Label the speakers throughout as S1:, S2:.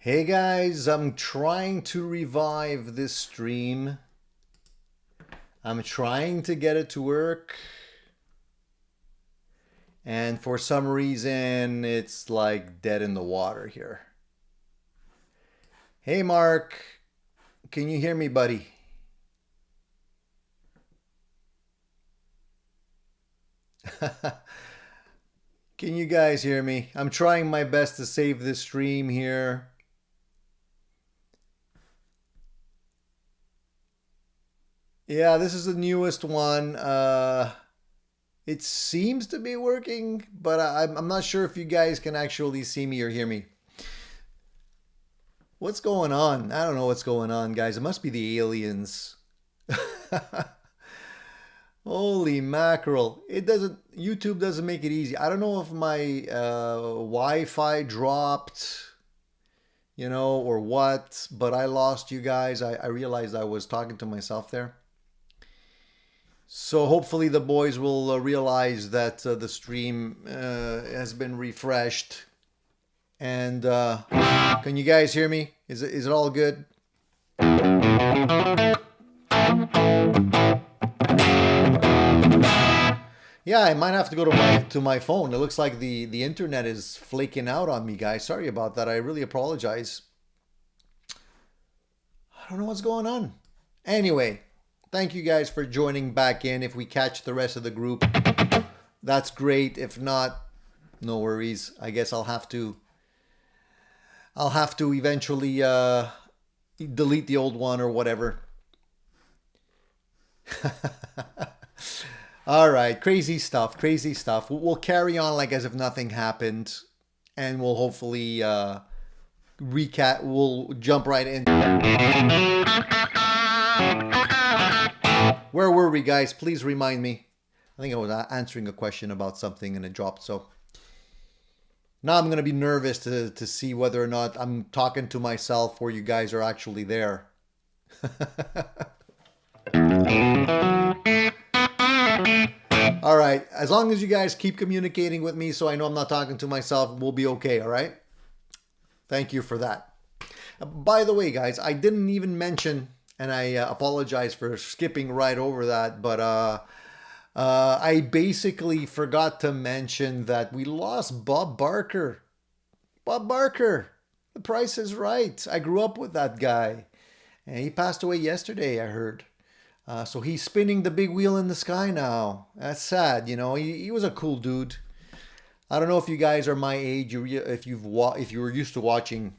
S1: Hey guys, I'm trying to revive this stream. I'm trying to get it to work. And for some reason, it's like dead in the water here. Hey Mark, can you hear me, buddy? Can you guys hear me? I'm trying my best to save this stream here. Yeah, this is the newest one. It seems to be working, but I'm not sure if you guys can actually see me or hear me. What's going on? I don't know what's going on, guys. It must be the aliens. Holy mackerel. YouTube doesn't make it easy. I don't know if my Wi-Fi dropped, or what, but I lost you guys. I realized I was talking to myself there. So hopefully the boys will realize that the stream has been refreshed. And can you guys hear me? Is it all good? Yeah, I might have to go to my phone. It looks like the internet is flaking out on me, guys. Sorry about that. I really apologize. I don't know what's going on. Anyway, thank you guys for joining back in. If we catch the rest of the group, that's great. If not, no worries. I guess I'll have to eventually delete the old one or whatever. All right, crazy stuff, crazy stuff. We'll carry on like as if nothing happened, and we'll hopefully recap. We'll jump right in. Where were we, guys? Please remind me. I think I was answering a question about something and it dropped. So now I'm gonna be nervous to see whether or not I'm talking to myself or you guys are actually there. All right, as long as you guys keep communicating with me so I know I'm not talking to myself, we'll be okay, all right? Thank you for that. By the way, guys, I didn't even mention, and I apologize for skipping right over that, but I basically forgot to mention that we lost Bob Barker. Bob Barker, The Price is Right. I grew up with that guy, and he passed away yesterday, I heard. So he's spinning the big wheel in the sky now. That's sad, He was a cool dude. I don't know if you guys are my age, if you were used to watching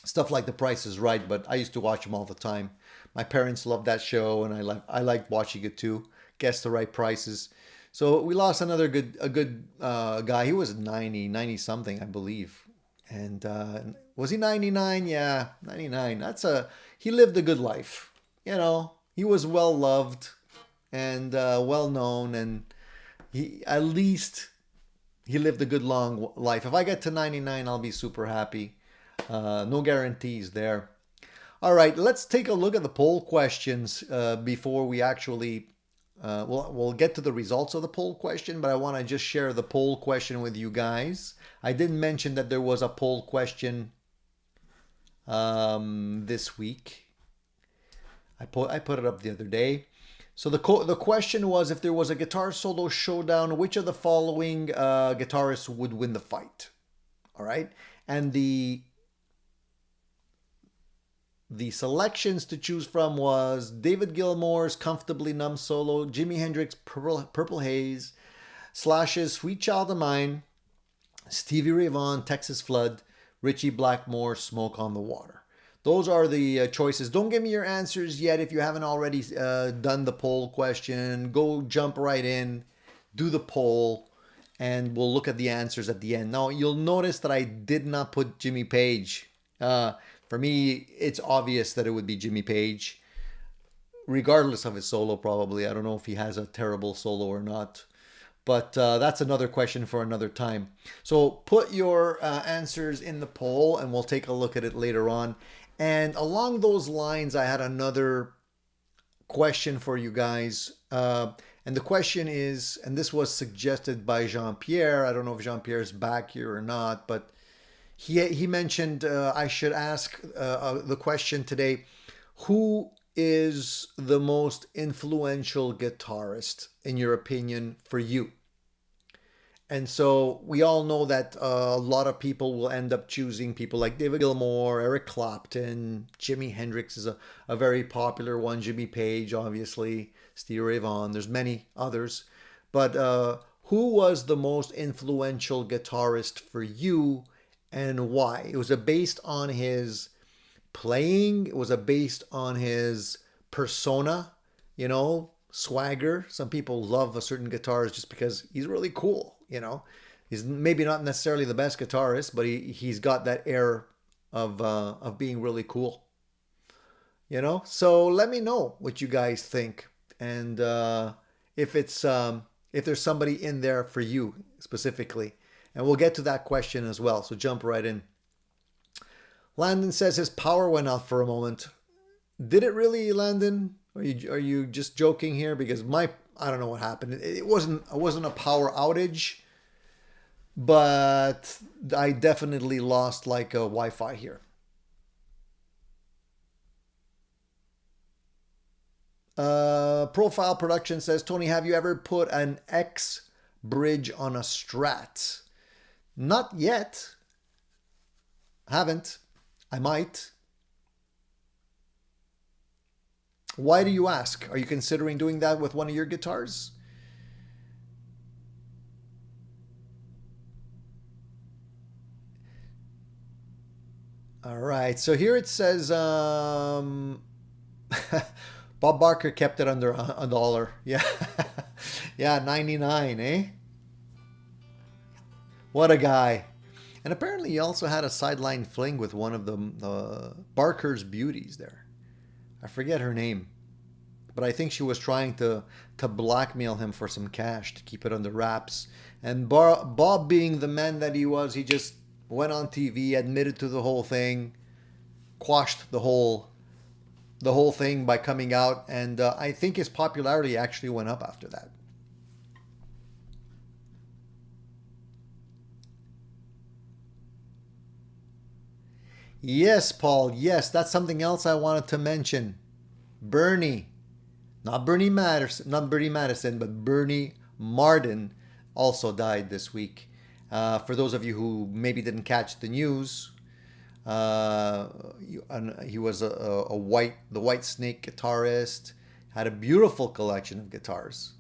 S1: stuff like The Price is Right, but I used to watch them all the time. My parents loved that show, and I liked watching it too. Guess the right prices. So we lost a good guy. He was 90 something, I believe. And was he 99? Yeah, 99. He lived a good life, He was well loved and well known, and he lived a good long life. If I get to 99, I'll be super happy. No guarantees there. All right, let's take a look at the poll questions before we actually. We'll get to the results of the poll question, but I want to just share the poll question with you guys. I didn't mention that there was a poll question this week. I put it up the other day. So the question was, if there was a guitar solo showdown, which of the following guitarists would win the fight? All right, and the selections to choose from was David Gilmour's Comfortably Numb solo, Jimi Hendrix' Purple Haze, Slash's Sweet Child of Mine, Stevie Ray Vaughan, Texas Flood, Ritchie Blackmore, Smoke on the Water. Those are the choices. Don't give me your answers yet if you haven't already done the poll question. Go jump right in, do the poll, and we'll look at the answers at the end. Now, you'll notice that I did not put Jimmy Page. For me, it's obvious that it would be Jimmy Page, regardless of his solo probably. I don't know if he has a terrible solo or not. But that's another question for another time. So put your answers in the poll and we'll take a look at it later on. And along those lines, I had another question for you guys. And the question is, and this was suggested by Jean-Pierre. I don't know if Jean-Pierre is back here or not, but he mentioned I should ask the question today: who is the most influential guitarist in your opinion for you? And so we all know that a lot of people will end up choosing people like David Gilmour, Eric Clapton, Jimi Hendrix is a very popular one, Jimmy Page, obviously, Stevie Ray Vaughan. There's many others. But who was the most influential guitarist for you and why? Was it based on his playing? Was it based on his persona? You know, swagger. Some people love a certain guitarist just because he's really cool. You know, he's maybe not necessarily the best guitarist, but he's got that air of being really cool. You know, so let me know what you guys think, and if it's if there's somebody in there for you specifically, and we'll get to that question as well. So jump right in. Landon says his power went out for a moment. Did it really, Landon? Are you just joking here? Because I don't know what happened. It wasn't a power outage, but I definitely lost like a Wi-Fi here. Profile Production says, Tony, have you ever put an X bridge on a Strat? Not yet. Haven't. I might. Why do you ask? Are you considering doing that with one of your guitars? All right. So here it says Bob Barker kept it under a dollar. Yeah. Yeah, 99, eh? What a guy. And apparently he also had a sideline fling with one of the Barker's beauties there. I forget her name. But I think she was trying to blackmail him for some cash to keep it under wraps. And Bob, being the man that he was, he just went on TV, admitted to the whole thing, quashed the whole thing by coming out. And I think his popularity actually went up after that. Yes, Paul. Yes, that's something else I wanted to mention. Bernie, not Bernie Madison, but Bernie Martin also died this week. For those of you who maybe didn't catch the news, he was the White Snake guitarist, had a beautiful collection of guitars.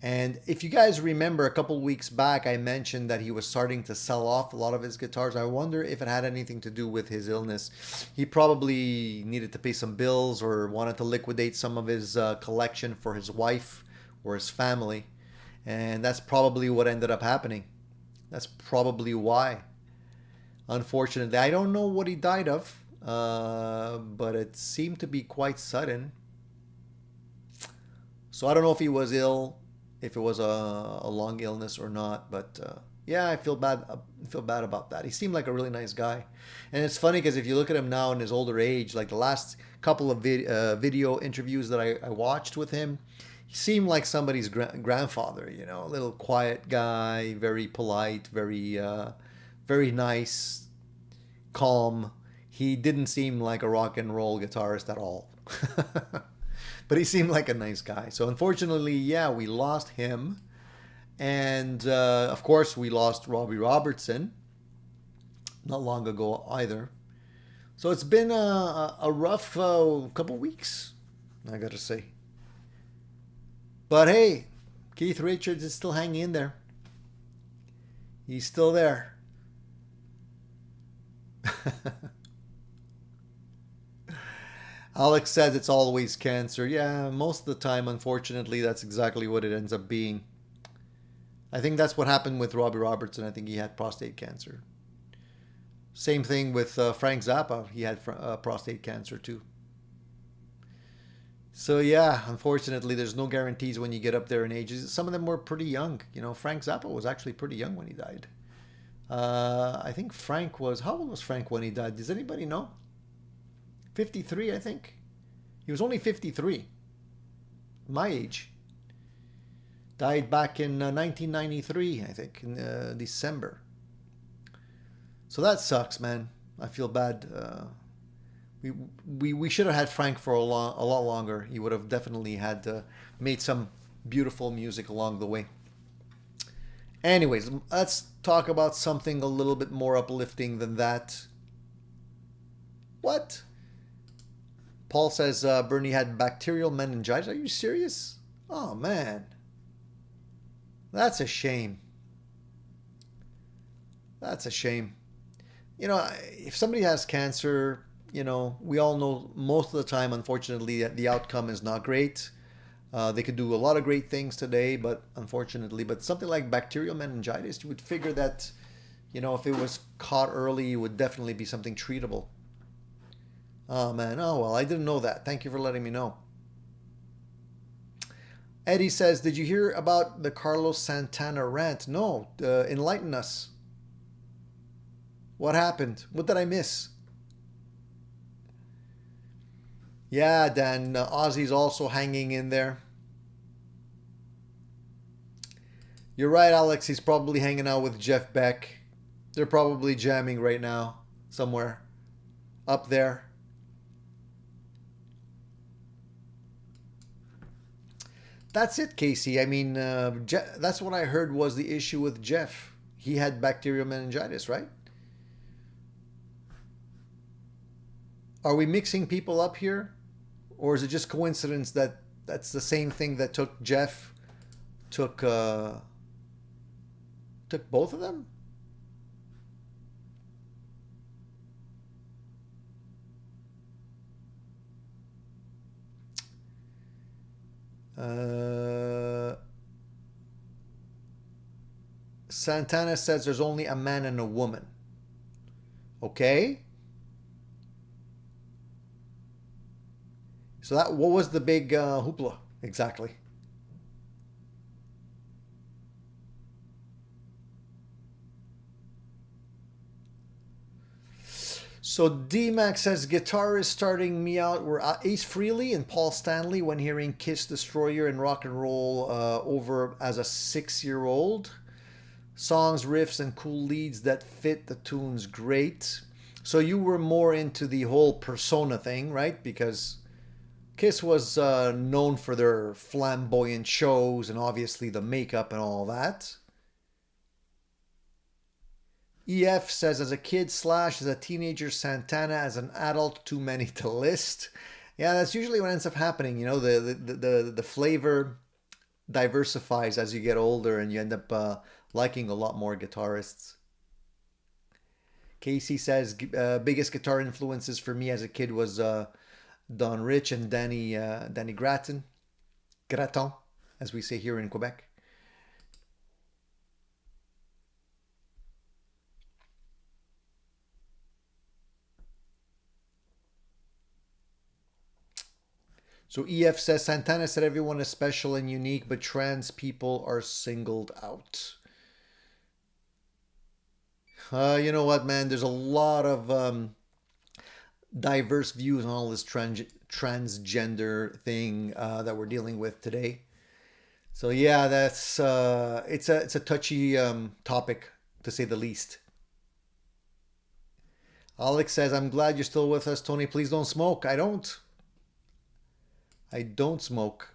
S1: And if you guys remember, a couple weeks back, I mentioned that he was starting to sell off a lot of his guitars. I wonder if it had anything to do with his illness. He probably needed to pay some bills or wanted to liquidate some of his collection for his wife or his family. And that's probably what ended up happening. That's probably why. Unfortunately, I don't know what he died of, but it seemed to be quite sudden. So I don't know if he was ill, if it was a long illness or not, but yeah, I feel bad. I feel bad about that. He seemed like a really nice guy, and it's funny because if you look at him now in his older age, like the last couple of video interviews that I watched with him, he seemed like somebody's grandfather. You know, a little quiet guy, very polite, very nice, calm. He didn't seem like a rock and roll guitarist at all. But he seemed like a nice guy. So unfortunately, yeah, we lost him. And of course, we lost Robbie Robertson not long ago either. So it's been a rough couple weeks, I gotta say. But hey, Keith Richards is still hanging in there. He's still there. Alex says it's always cancer. Yeah, most of the time, unfortunately, that's exactly what it ends up being. I think that's what happened with Robbie Robertson. I think he had prostate cancer. Same thing with Frank Zappa. He had prostate cancer too. So yeah, unfortunately, there's no guarantees when you get up there in ages. Some of them were pretty young. You know, Frank Zappa was actually pretty young when he died. I think Frank was... How old was Frank when he died? Does anybody know? 53, I think. He was only 53. My age. Died back in 1993, I think, in December. So that sucks, man. I feel bad. We should have had Frank for a lot longer. He would have definitely had made some beautiful music along the way. Anyways, let's talk about something a little bit more uplifting than that. What? Paul says Bernie had bacterial meningitis. Are you serious? Oh, man. That's a shame. That's a shame. You know, if somebody has cancer, you know, we all know most of the time, unfortunately, the outcome is not great. They could do a lot of great things today, but unfortunately, but something like bacterial meningitis, you would figure that, you know, if it was caught early, it would definitely be something treatable. Oh man, oh well, I didn't know that. Thank you for letting me know. Eddie says, did you hear about the Carlos Santana rant? No, enlighten us. What happened? What did I miss? Yeah, Dan, Ozzy's also hanging in there. You're right, Alex. He's probably hanging out with Jeff Beck. They're probably jamming right now somewhere up there. That's it, Casey. I mean, that's what I heard was the issue with Jeff. He had bacterial meningitis, right? Are we mixing people up here? Or is it just coincidence that that's the same thing that took Jeff, took both of them? Santana says there's only a man and a woman. Okay. So that what was the big hoopla exactly? So D-Max says guitarists starting me out were Ace Frehley and Paul Stanley when hearing Kiss Destroyer and rock and roll over as a 6-year-old. Songs, riffs, and cool leads that fit the tunes great. So you were more into the whole persona thing, right? Because Kiss was known for their flamboyant shows and obviously the makeup and all that. EF says, as a kid / as a teenager, Santana, as an adult, too many to list. Yeah, that's usually what ends up happening. You know, the flavor diversifies as you get older and you end up liking a lot more guitarists. Casey says, biggest guitar influences for me as a kid was Don Rich and Danny Graton, as we say here in Quebec. So EF says, Santana said everyone is special and unique, but trans people are singled out. You know what, man? There's a lot of diverse views on all this transgender thing that we're dealing with today. So yeah, that's it's a touchy topic to say the least. Alex says, I'm glad you're still with us, Tony. Please don't smoke. I don't smoke.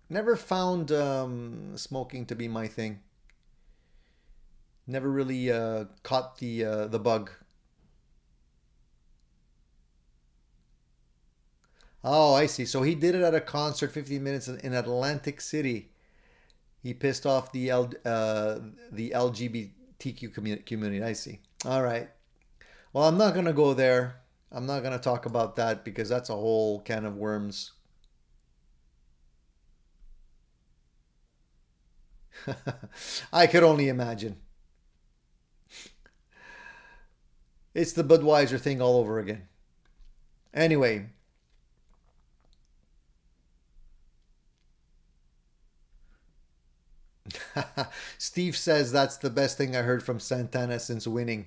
S1: Never found smoking to be my thing. Never really caught the bug. Oh, I see. So he did it at a concert, 15 minutes in Atlantic City. He pissed off the LGBTQ community. I see. All right. Well, I'm not gonna go there. I'm not gonna talk about that because that's a whole can of worms. I could only imagine. It's the Budweiser thing all over again. Anyway, Steve says that's the best thing I heard from Santana since winning.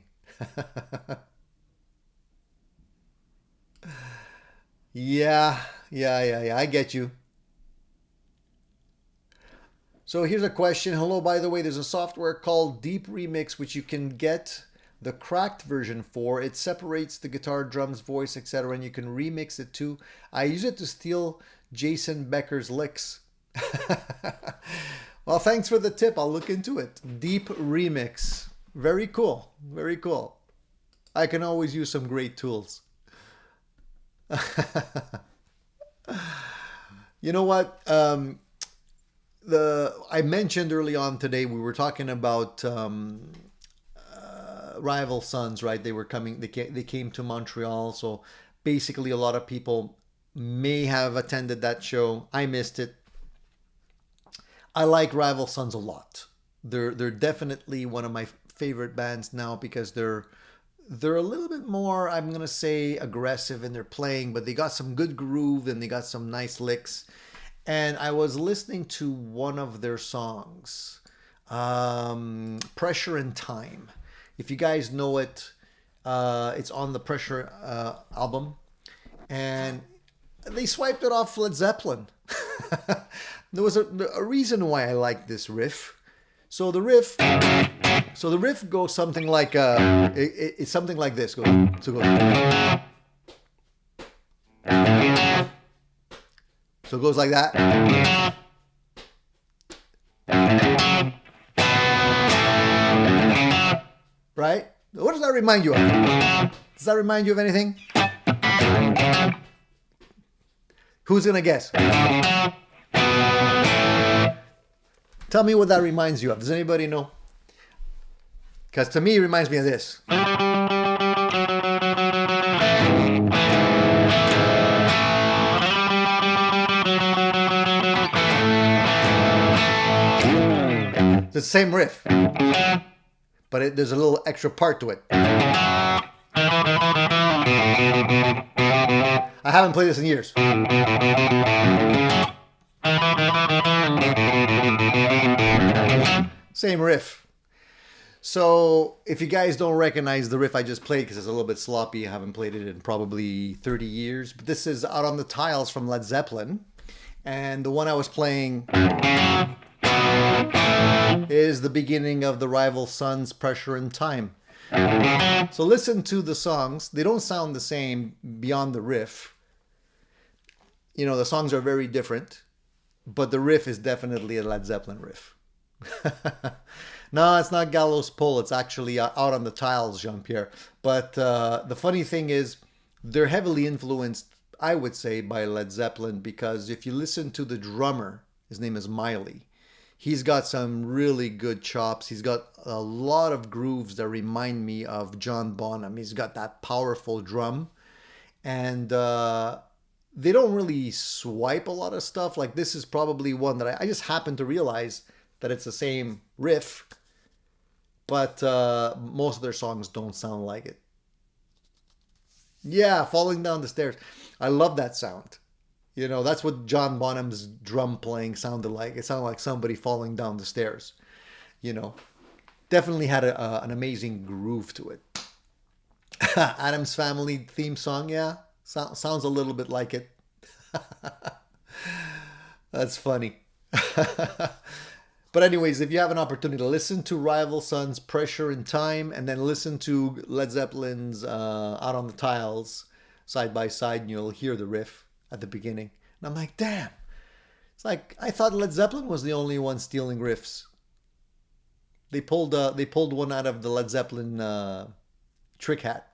S1: Yeah. I get you. So here's a question. Hello, by the way, there's a software called Deep Remix which you can get the cracked version for. It separates the guitar, drums, voice, etc. And you can remix it too. I use it to steal Jason Becker's licks. Well, thanks for the tip. I'll look into it. Deep remix. Very cool. Very cool. I can always use some great tools. You know what? I mentioned early on today, we were talking about Rival Sons, right? They were coming, they came to Montreal. So basically a lot of people may have attended that show. I missed it. I like Rival Sons a lot. They're definitely one of my favorite bands now because they're a little bit more, I'm gonna say, aggressive in their playing, but they got some good groove and they got some nice licks. And I was listening to one of their songs, Pressure and Time. If you guys know it, it's on the Pressure album. And they swiped it off Led Zeppelin. There was a reason why I like this riff. So the riff goes something like it's something like this. So it goes like that. Right? What does that remind you of? Does that remind you of anything? Who's gonna guess? Tell me what that reminds you of. Does anybody know? Because to me, it reminds me of this. It's the same riff, but there's a little extra part to it. I haven't played this in years. Same riff. So if you guys don't recognize the riff I just played because it's a little bit sloppy, I haven't played it in probably 30 years, but this is Out on the Tiles from Led Zeppelin. And the one I was playing is the beginning of the Rival Sons' Pressure and Time. So listen to the songs. They don't sound the same beyond the riff. You know, the songs are very different, but the riff is definitely a Led Zeppelin riff. No, it's not Gallows Pole. It's actually Out on the Tiles, Jean-Pierre. But the funny thing is, they're heavily influenced, I would say, by Led Zeppelin, because if you listen to the drummer, his name is Miley, he's got some really good chops. He's got a lot of grooves that remind me of John Bonham. He's got that powerful drum. And they don't really swipe a lot of stuff. Like this is probably one that I just happened to realize that it's the same riff, but most of their songs don't sound like it. Yeah, Falling Down the Stairs. I love that sound. You know, that's what John Bonham's drum playing sounded like. It sounded like somebody falling down the stairs. You know, definitely had an amazing groove to it. Addams Family theme song, yeah, sounds a little bit like it. That's funny. But anyways, if you have an opportunity to listen to Rival Sons' Pressure and Time, and then listen to Led Zeppelin's Out on the Tiles side by side, and you'll hear the riff at the beginning. And I'm like, damn. It's like, I thought Led Zeppelin was the only one stealing riffs. They pulled one out of the Led Zeppelin trick hat.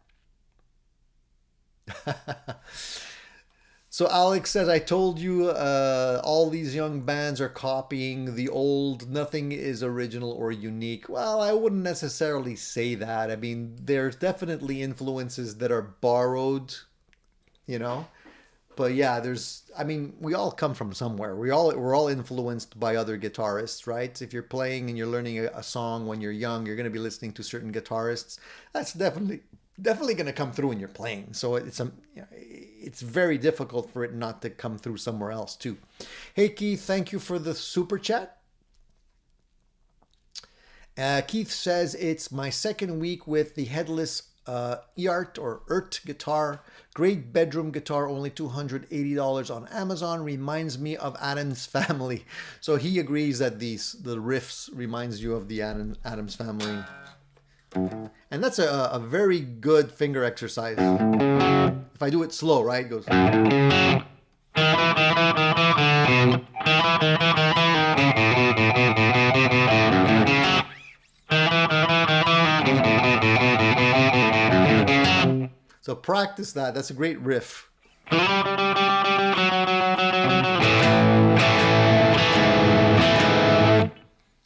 S1: So Alex says, I told you all these young bands are copying the old. Nothing is original or unique. Well, I wouldn't necessarily say that. I mean, there's definitely influences that are borrowed, you know. But yeah, I mean, we all come from somewhere. We're all influenced by other guitarists, right? If you're playing and you're learning a song when you're young, you're going to be listening to certain guitarists. That's definitely going to come through in your playing. So it's very difficult for it not to come through somewhere else too. Hey Keith, thank you for the super chat. Keith says, it's my second week with the headless EART or ERT guitar. Great bedroom guitar, only $280 on Amazon. Reminds me of Addams Family. So he agrees that the riffs reminds you of the Addams Family And that's a very good finger exercise. If I do it slow, right, it goes. So practice that. That's a great riff.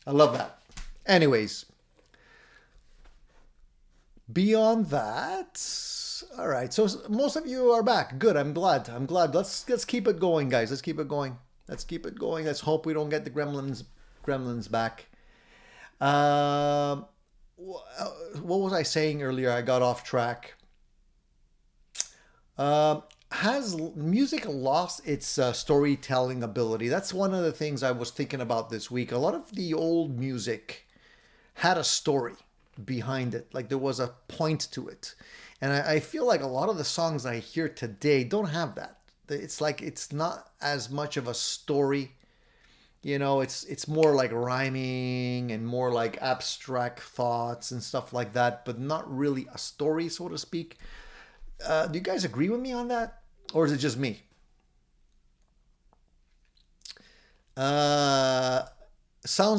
S1: I love that. Anyways, beyond that, all right. So most of you are back. Good. I'm glad. I'm glad. Let's keep it going, guys. Let's keep it going. Let's keep it going. Let's hope we don't get the gremlins back. What was I saying earlier? I got off track. Has music lost its storytelling ability? That's one of the things I was thinking about this week. A lot of the old music had a story behind it, like there was a point to it. And I feel like a lot of the songs I hear today don't have that. It's like it's not as much of a story. You know, it's more like rhyming and more like abstract thoughts and stuff like that, but not really a story, so to speak. Do you guys agree with me on that? Or is it just me? Sounds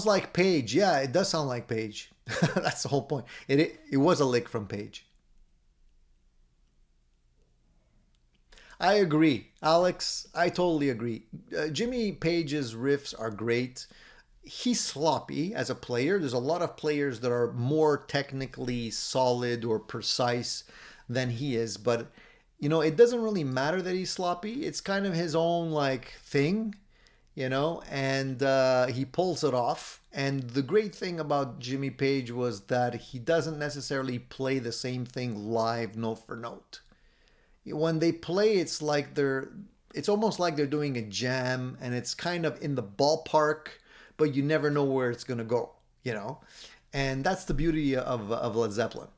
S1: like Page. Yeah, it does sound like Page. That's the whole point. It was a lick from Page. I agree. Alex, I totally agree. Jimmy Page's riffs are great. He's sloppy as a player. There's a lot of players that are more technically solid or precise than he is, but you know, it doesn't really matter that he's sloppy. It's kind of his own like thing, you know, and he pulls it off. And the great thing about Jimmy Page was that he doesn't necessarily play the same thing live note for note. When they play, it's almost like they're doing a jam, and it's kind of in the ballpark, but you never know where it's going to go, you know? And that's the beauty of Led Zeppelin.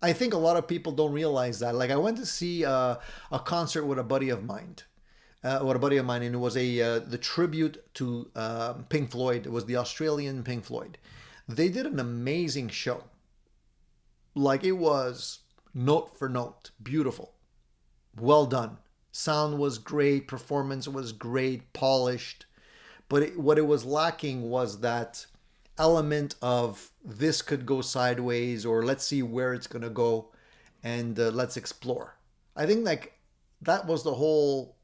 S1: I think a lot of people don't realize that. Like I went to see a concert with a buddy of mine, and it was the tribute to Pink Floyd. It was the Australian Pink Floyd. They did an amazing show. Like it was note for note, beautiful, well done. Sound was great, performance was great, polished. But what it was lacking was that element of this could go sideways, or let's see where it's going to go, and let's explore. I think like that was the whole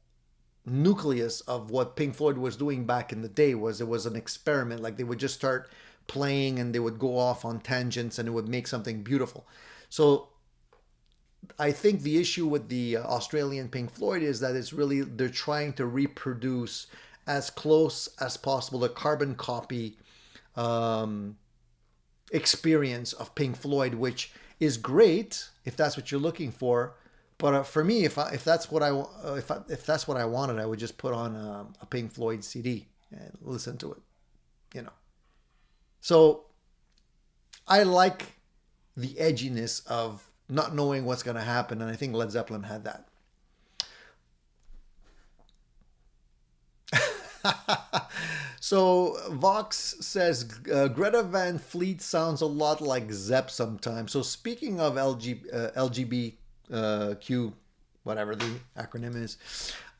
S1: nucleus of what Pink Floyd was doing back in the day. Was it was an experiment. Like they would just start playing and they would go off on tangents and it would make something beautiful. So I think the issue with the Australian Pink Floyd is that it's really they're trying to reproduce as close as possible a carbon copy experience of Pink Floyd, which is great if that's what you're looking for. But for me, if that's what if that's what I wanted, I would just put on a Pink Floyd CD and listen to it. You know. So I like the edginess of not knowing what's going to happen, and I think Led Zeppelin had that. So Vox says Greta Van Fleet sounds a lot like Zepp sometimes. So speaking of LGBTQ, whatever the acronym is,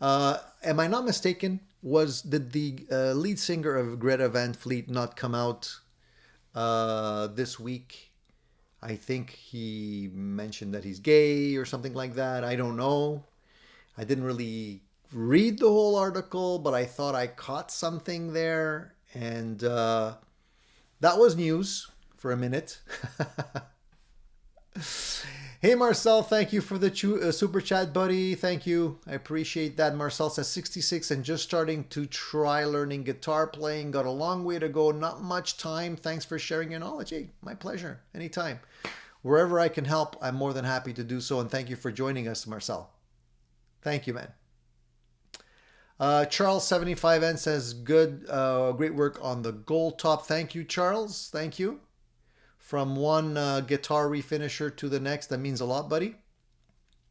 S1: am I not mistaken? Did the lead singer of Greta Van Fleet not come out this week? I think he mentioned that he's gay or something like that. I don't know. I didn't really read the whole article, but I thought I caught something there, and that was news for a minute. Hey Marcel, thank you for the super chat, buddy. Thank you. I appreciate that. Marcel says 66 and just starting to try learning guitar playing. Got a long way to go. Not much time. Thanks for sharing your knowledge. Hey, my pleasure. Anytime. Wherever I can help, I'm more than happy to do so. And thank you for joining us, Marcel. Thank you, man. Charles 75N says, good, great work on the gold top. Thank you, Charles. Thank you. From one guitar refinisher to the next, that means a lot, buddy.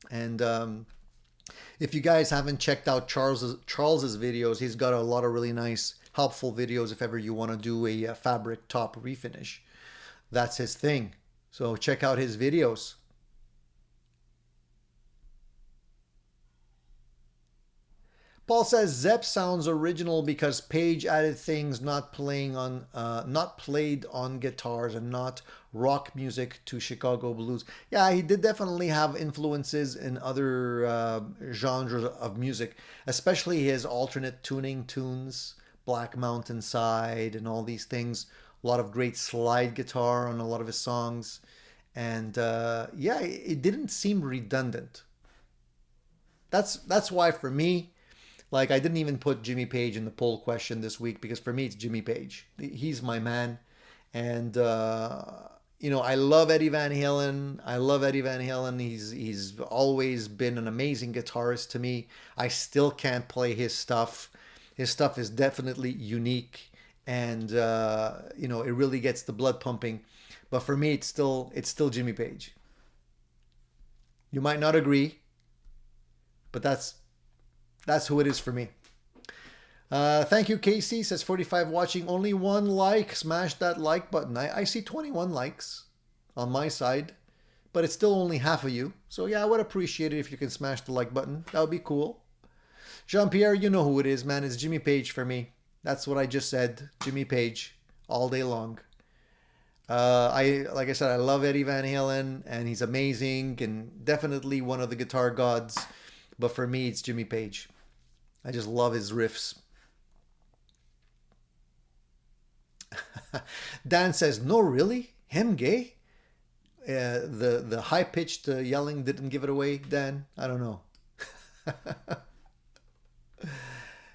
S1: And if you guys haven't checked out Charles's videos, he's got a lot of really nice helpful videos if ever you want to do a fabric top refinish. That's his thing. So check out his videos. Paul says Zepp sounds original because Page added things not played on guitars and not rock music to Chicago blues. Yeah, he did definitely have influences in other genres of music, especially his alternate tuning tunes, Black Mountain Side, and all these things. A lot of great slide guitar on a lot of his songs, and yeah, it didn't seem redundant. That's why for me. Like, I didn't even put Jimmy Page in the poll question this week because for me, it's Jimmy Page. He's my man. And, you know, I love Eddie Van Halen. I love Eddie Van Halen. He's always been an amazing guitarist to me. I still can't play his stuff. His stuff is definitely unique. And, you know, it really gets the blood pumping. But for me, it's still Jimmy Page. You might not agree, but that's who it is for me. Thank you, Casey. Says 45 watching. Only one like. Smash that like button. I see 21 likes on my side, but it's still only half of you. So yeah, I would appreciate it if you can smash the like button. That would be cool. Jean-Pierre, you know who it is, man. It's Jimmy Page for me. That's what I just said. Jimmy Page all day long. Like I said, I love Eddie Van Halen, and he's amazing and definitely one of the guitar gods. But for me, it's Jimmy Page. I just love his riffs. Dan says, no, really? Him gay? The high-pitched yelling didn't give it away, Dan? I don't know.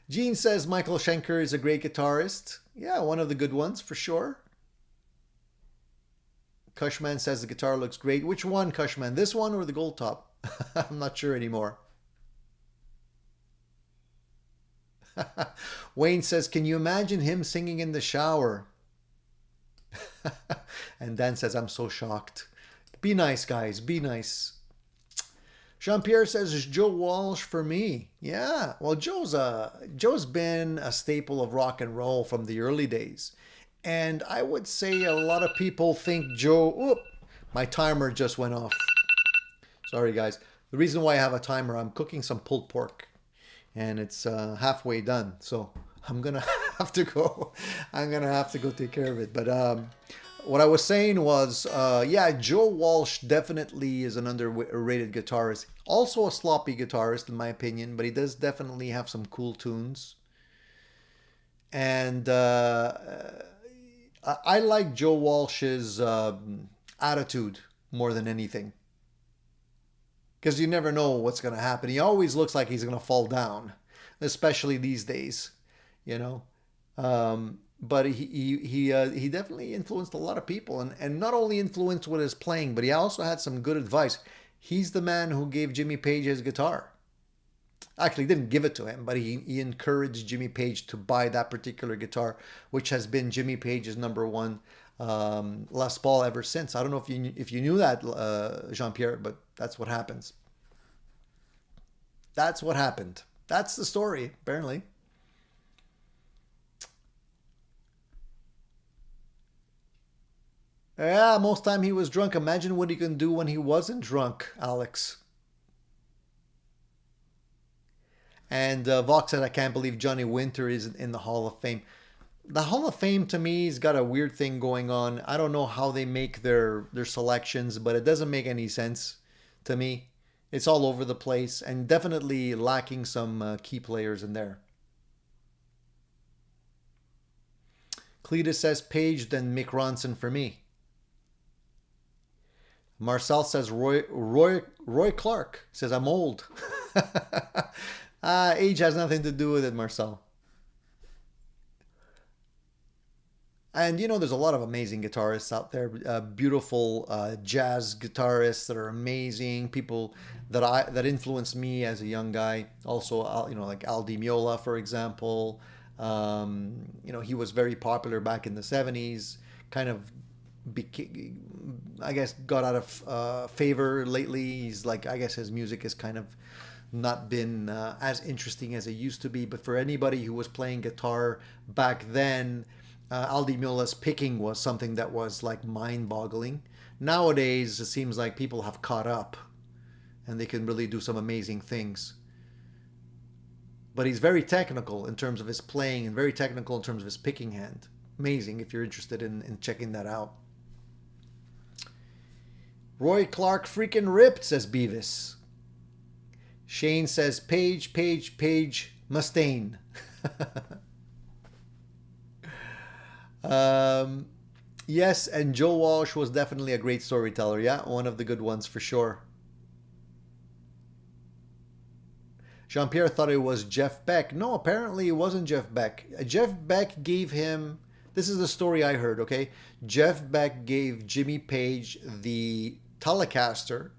S1: Gene says Michael Schenker is a great guitarist. Yeah, one of the good ones, for sure. Cushman says the guitar looks great. Which one, Cushman? This one or the gold top? I'm not sure anymore. Wayne says, can you imagine him singing in the shower? And Dan says, I'm so shocked. Be nice, guys. Be nice. Jean-Pierre says, it's Joe Walsh for me. Yeah. Well, Joe's been a staple of rock and roll from the early days. And I would say a lot of people think Joe... Oop, my timer just went off. Sorry, guys. The reason why I have a timer, I'm cooking some pulled pork. And it's halfway done, so I'm gonna have to go. I'm gonna have to go take care of it. But what I was saying was, yeah, Joe Walsh definitely is an underrated guitarist. Also a sloppy guitarist, in my opinion, but he does definitely have some cool tunes. And I like Joe Walsh's attitude more than anything. Because you never know what's going to happen. He always looks like he's going to fall down, especially these days, you know. But he definitely influenced a lot of people, and not only influenced with his playing, but he also had some good advice. He's the man who gave Jimmy Page his guitar. Actually, he didn't give it to him, but he encouraged Jimmy Page to buy that particular guitar, which has been Jimmy Page's #1 Les Paul ever since. I don't know if you knew that, Jean-Pierre, but that's what happens. That's what happened. That's the story, apparently. Yeah, most time he was drunk. Imagine what he can do when he wasn't drunk, Alex. And Vox said, I can't believe Johnny Winter isn't in the Hall of Fame. The Hall of Fame to me has got a weird thing going on. I don't know how they make their selections, but it doesn't make any sense to me. It's all over the place and definitely lacking some key players in there. Cletus says Page, then Mick Ronson for me. Marcel says Roy Clark. Says I'm old. Age has nothing to do with it, Marcel. And you know, there's a lot of amazing guitarists out there, beautiful jazz guitarists that are amazing. People that influenced me as a young guy. Also, you know, like Al Di Meola, for example. You know, he was very popular back in the '70s. Kind of, I guess, got out of favor lately. He's like, I guess his music is kind of not been as interesting as it used to be. But for anybody who was playing guitar back then, Al Di Meola's picking was something that was like mind-boggling. Nowadays, it seems like people have caught up and they can really do some amazing things. But he's very technical in terms of his playing and very technical in terms of his picking hand. Amazing if you're interested in checking that out. Roy Clark freaking ripped, says Beavis. Shane says, Page, Mustaine. Yes, and Joe Walsh was definitely a great storyteller. Yeah, one of the good ones for sure. Jean-Pierre thought it was Jeff Beck. No, apparently it wasn't Jeff Beck. Jeff Beck gave him... This is the story I heard, okay? Jeff Beck gave Jimmy Page the Telecaster,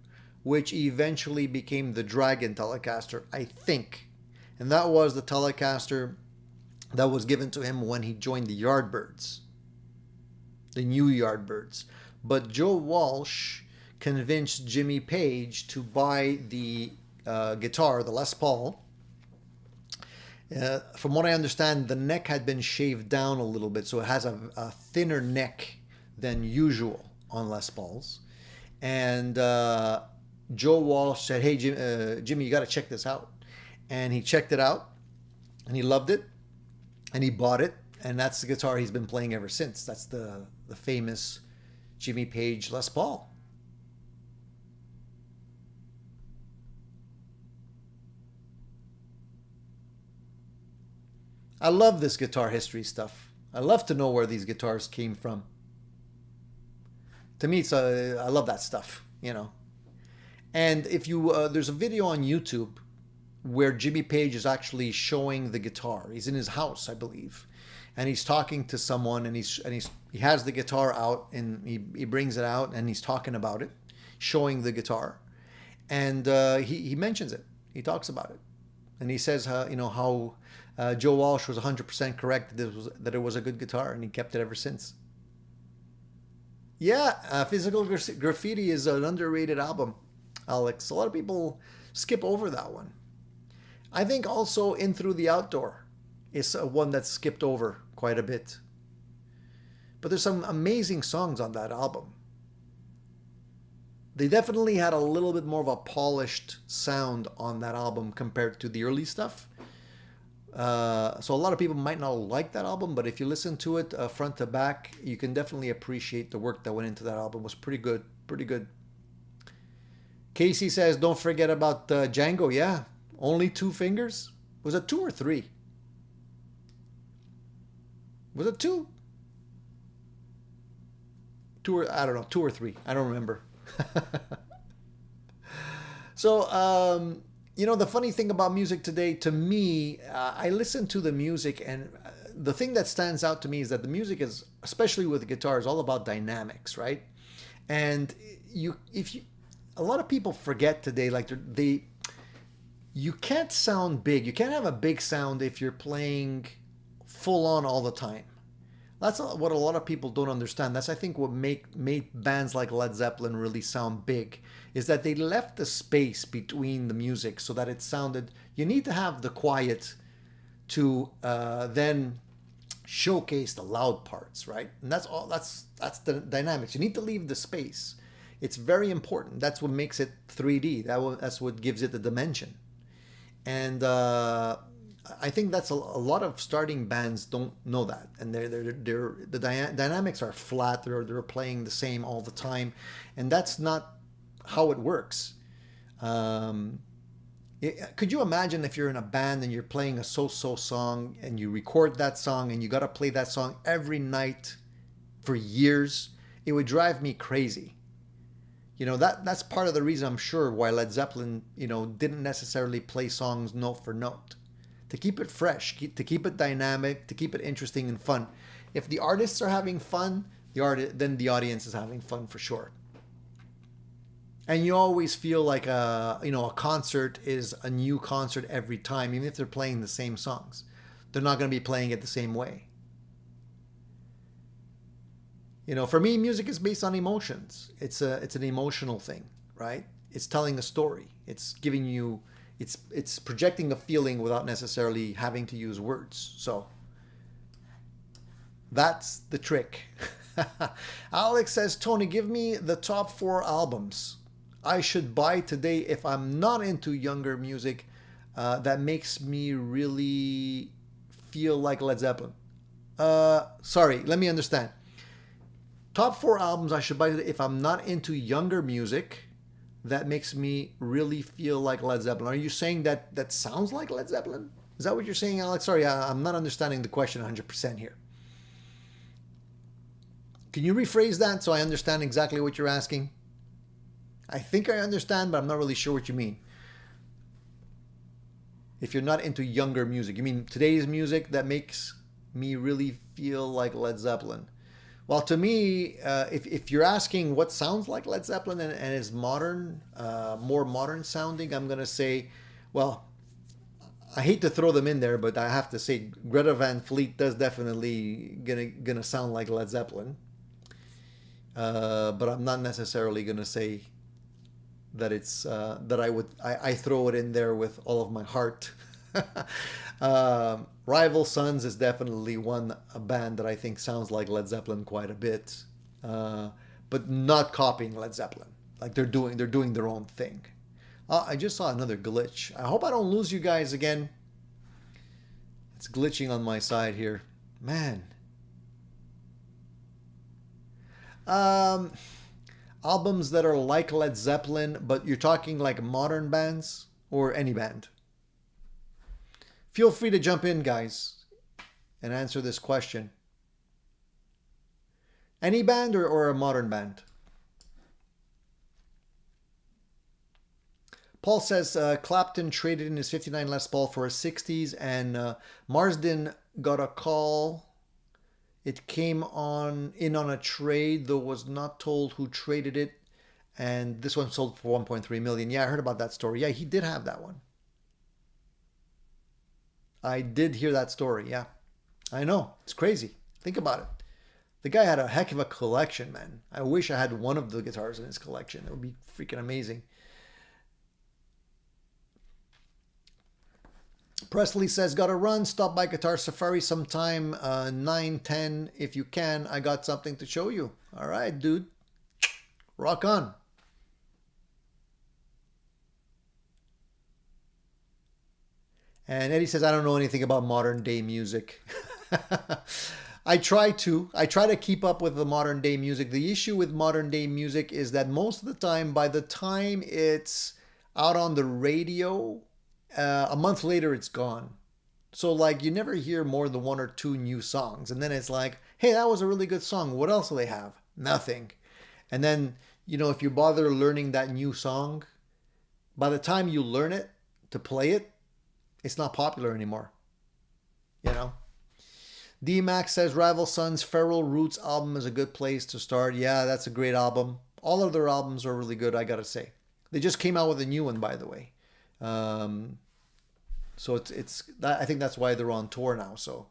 S1: which eventually became the Dragon Telecaster, I think. And that was the Telecaster that was given to him when he joined the Yardbirds. The new Yardbirds. But Joe Walsh convinced Jimmy Page to buy the guitar, the Les Paul. From what I understand, the neck had been shaved down a little bit, so it has a thinner neck than usual on Les Pauls. And Joe Walsh said, hey, Jimmy, you got to check this out. And he checked it out, and he loved it, and he bought it, and that's the guitar he's been playing ever since. That's the famous Jimmy Page Les Paul. I love this guitar history stuff. I love to know where these guitars came from. To me, I love that stuff, you know. And if you, there's a video on YouTube where Jimmy Page is actually showing the guitar. He's in his house, I believe, and he's talking to someone, and he has the guitar out, and he brings it out, and he's talking about it, showing the guitar, and he mentions it. He talks about it, and he says, you know, how Joe Walsh was 100% correct that it was a good guitar, and he kept it ever since. Yeah, Physical Graffiti is an underrated album, Alex. A lot of people skip over that one. I think also In Through the Outdoor is one that's skipped over quite a bit. But there's some amazing songs on that album. They definitely had a little bit more of a polished sound on that album compared to the early stuff. So a lot of people might not like that album, but if you listen to it front to back, you can definitely appreciate the work that went into that album. It was pretty good, pretty good. Casey says, don't forget about Django. Yeah, only 2 fingers. Was it 2 or 3? Was it 2? 2 or, I don't know, 2 or 3. I don't remember. So, you know, the funny thing about music today, to me, I listen to the music, and the thing that stands out to me is that the music is, especially with the guitar, is all about dynamics, right? And a lot of people forget today, like you can't sound big. You can't have a big sound if you're playing full on all the time. That's what a lot of people don't understand. That's, I think, what made bands like Led Zeppelin really sound big, is that they left the space between the music so that it sounded... You need to have the quiet to then showcase the loud parts, right? And that's all. That's the dynamics. You need to leave the space. It's very important. That's what makes it 3D. That's what gives it the dimension. And I think that's a lot of starting bands don't know that, and the dynamics are flat. They're playing the same all the time, and that's not how it works. Could you imagine if you're in a band and you're playing a so-so song and you record that song and you got to play that song every night for years? It would drive me crazy. You know, that's part of the reason, I'm sure, why Led Zeppelin, you know, didn't necessarily play songs note for note. To keep it fresh, to keep it dynamic, to keep it interesting and fun. If the artists are having fun, then the audience is having fun for sure. And you always feel like a concert is a new concert every time, even if they're playing the same songs. They're not going to be playing it the same way. You know, for me, music is based on emotions. It's an emotional thing, right? It's telling a story. It's giving you it's projecting a feeling without necessarily having to use words. So that's the trick. Alex says, Tony, give me the top 4 albums I should buy today if I'm not into younger music that makes me really feel like Led Zeppelin. Sorry, let me understand. Top 4 albums I should buy today if I'm not into younger music that makes me really feel like Led Zeppelin. Are you saying that that sounds like Led Zeppelin? Is that what you're saying, Alex? Sorry, I'm not understanding the question 100% here. Can you rephrase that so I understand exactly what you're asking? I think I understand, but I'm not really sure what you mean. If you're not into younger music, you mean today's music that makes me really feel like Led Zeppelin? Well, to me, if you're asking what sounds like Led Zeppelin and is modern, more modern sounding, I'm going to say, well, I hate to throw them in there, but I have to say Greta Van Fleet does definitely gonna sound like Led Zeppelin. But I'm not necessarily gonna say that it's that I throw it in there with all of my heart. Rival Sons is definitely a band that I think sounds like Led Zeppelin quite a bit, but not copying Led Zeppelin. Like they're doing their own thing. I just saw another glitch. I hope I don't lose you guys again. It's glitching on my side here, man. Albums that are like Led Zeppelin, but you're talking like modern bands or any band? Feel free to jump in, guys, and answer this question. Any band or a modern band? Paul says Clapton traded in his 59 Les Paul for a 60s, and Marsden got a call. It came in on a trade, though was not told who traded it. And this one sold for 1.3 million. Yeah, I heard about that story. Yeah, he did have that one. I did hear that story. Yeah, I know. It's crazy. Think about it. The guy had a heck of a collection, man. I wish I had one of the guitars in his collection. It would be freaking amazing. Presley says, gotta run, stop by Guitar Safari sometime, 9-10 if you can. I got something to show you. All right, dude. Rock on. And Eddie says, I don't know anything about modern day music. I try to keep up with the modern day music. The issue with modern day music is that most of the time, by the time it's out on the radio, a month later it's gone. So like you never hear more than 1 or 2 new songs, and then it's like, hey, that was a really good song. What else do they have? Nothing. And then, you know, if you bother learning that new song, by the time you learn it to play it, it's not popular anymore. You know? D-Max says Rival Sons Feral Roots album is a good place to start. Yeah, that's a great album. All of their albums are really good, I gotta say. They just came out with a new one, by the way. So I think that's why they're on tour now. So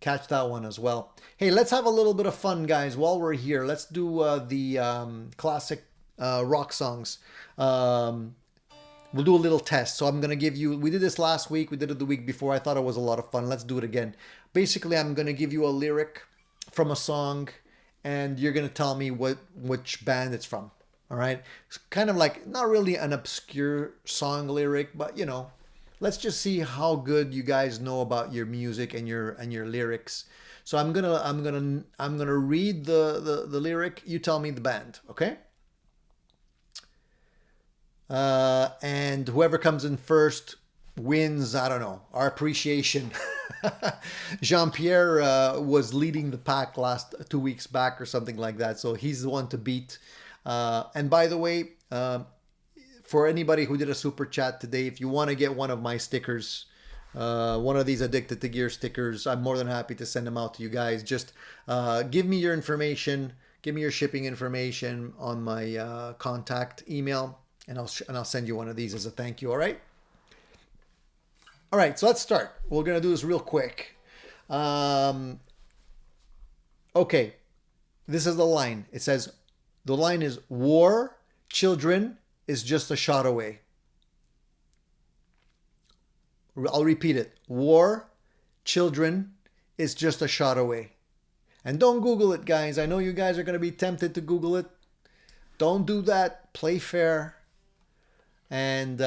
S1: catch that one as well. Hey, let's have a little bit of fun, guys, while we're here. Let's do the classic rock songs. We'll do a little test. So I'm going to give you, we did this last week, we did it the week before. I thought it was a lot of fun. Let's do it again. Basically, I'm going to give you a lyric from a song, and you're going to tell me which band it's from. All right. It's kind of like not really an obscure song lyric, but you know, let's just see how good you guys know about your music and your lyrics. So I'm gonna read the lyric. You tell me the band, okay? And whoever comes in first wins. I don't know, our appreciation. Jean-Pierre was leading the pack last 2 weeks back or something like that, so he's the one to beat. And by the way, for anybody who did a super chat today, if you want to get one of my stickers, one of these Addicted to Gear stickers, I'm more than happy to send them out to you guys. Just give me your information, give me your shipping information on my contact email, and I'll send you one of these as a thank you. All right. All right. So let's start. We're gonna do this real quick. Okay. This is the line. It says. The line is, war, children, is just a shot away. I'll repeat it. War, children, is just a shot away. And don't Google it, guys. I know you guys are going to be tempted to Google it. Don't do that. Play fair. And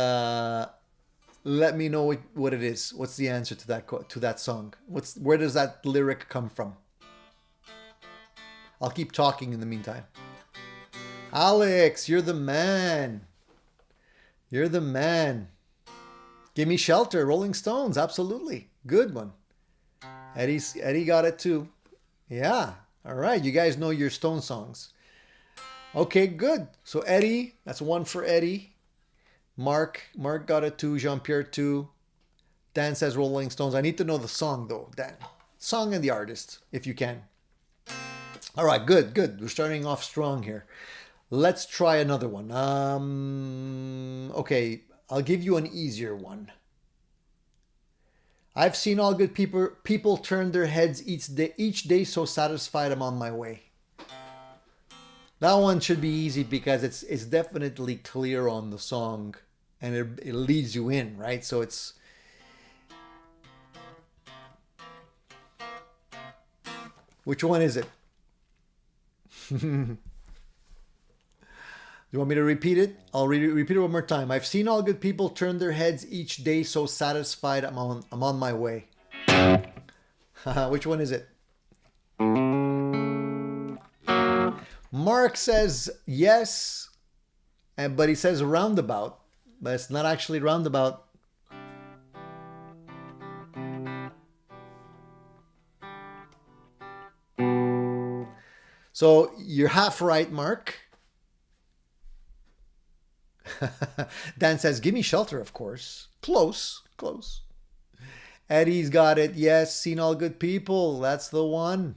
S1: let me know what it is. What's the answer to that song? Where does that lyric come from? I'll keep talking in the meantime. Alex, you're the man. You're the man. Give Me Shelter, Rolling Stones. Absolutely. Good one. Eddie got it too. Yeah. All right. You guys know your Stone songs. Okay, good. So Eddie, that's one for Eddie. Mark got it too. Jean-Pierre too. Dan says Rolling Stones. I need to know the song though, Dan. Song and the artist, if you can. All right, good. We're starting off strong here. Let's try another one. Okay, I'll give you an easier one. I've seen all good people turn their heads each day so satisfied I'm on my way. That one should be easy because it's definitely clear on the song and it leads you in, right? So it's... Which one is it? You want me to repeat it? I'll repeat it one more time. I've seen all good people turn their heads each day so satisfied I'm on my way. Which one is it? Mark says yes, but he says roundabout, but it's not actually roundabout. So you're half right, Mark. Dan says, give me shelter, of course. Close. Eddie's got it. Yes, seen all good people. That's the one.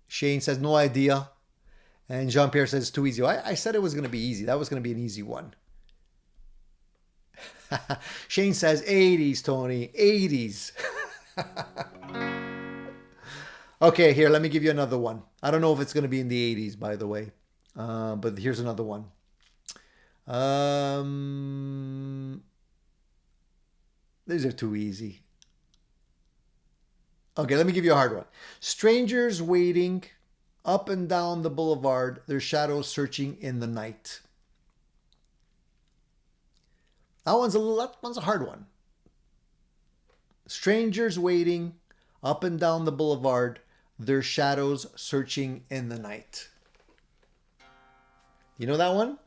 S1: Shane says, no idea. And Jean-Pierre says, too easy. I said it was going to be easy. That was going to be an easy one. Shane says, 80s, Tony. 80s. Okay, here, let me give you another one. I don't know if it's going to be in the 80s, by the way. But here's another one. These are too easy. Okay, let me give you a hard one. Strangers waiting up and down the boulevard, their shadows searching in the night. That one's a hard one. Strangers waiting up and down the boulevard, their shadows searching in the night. You know that one?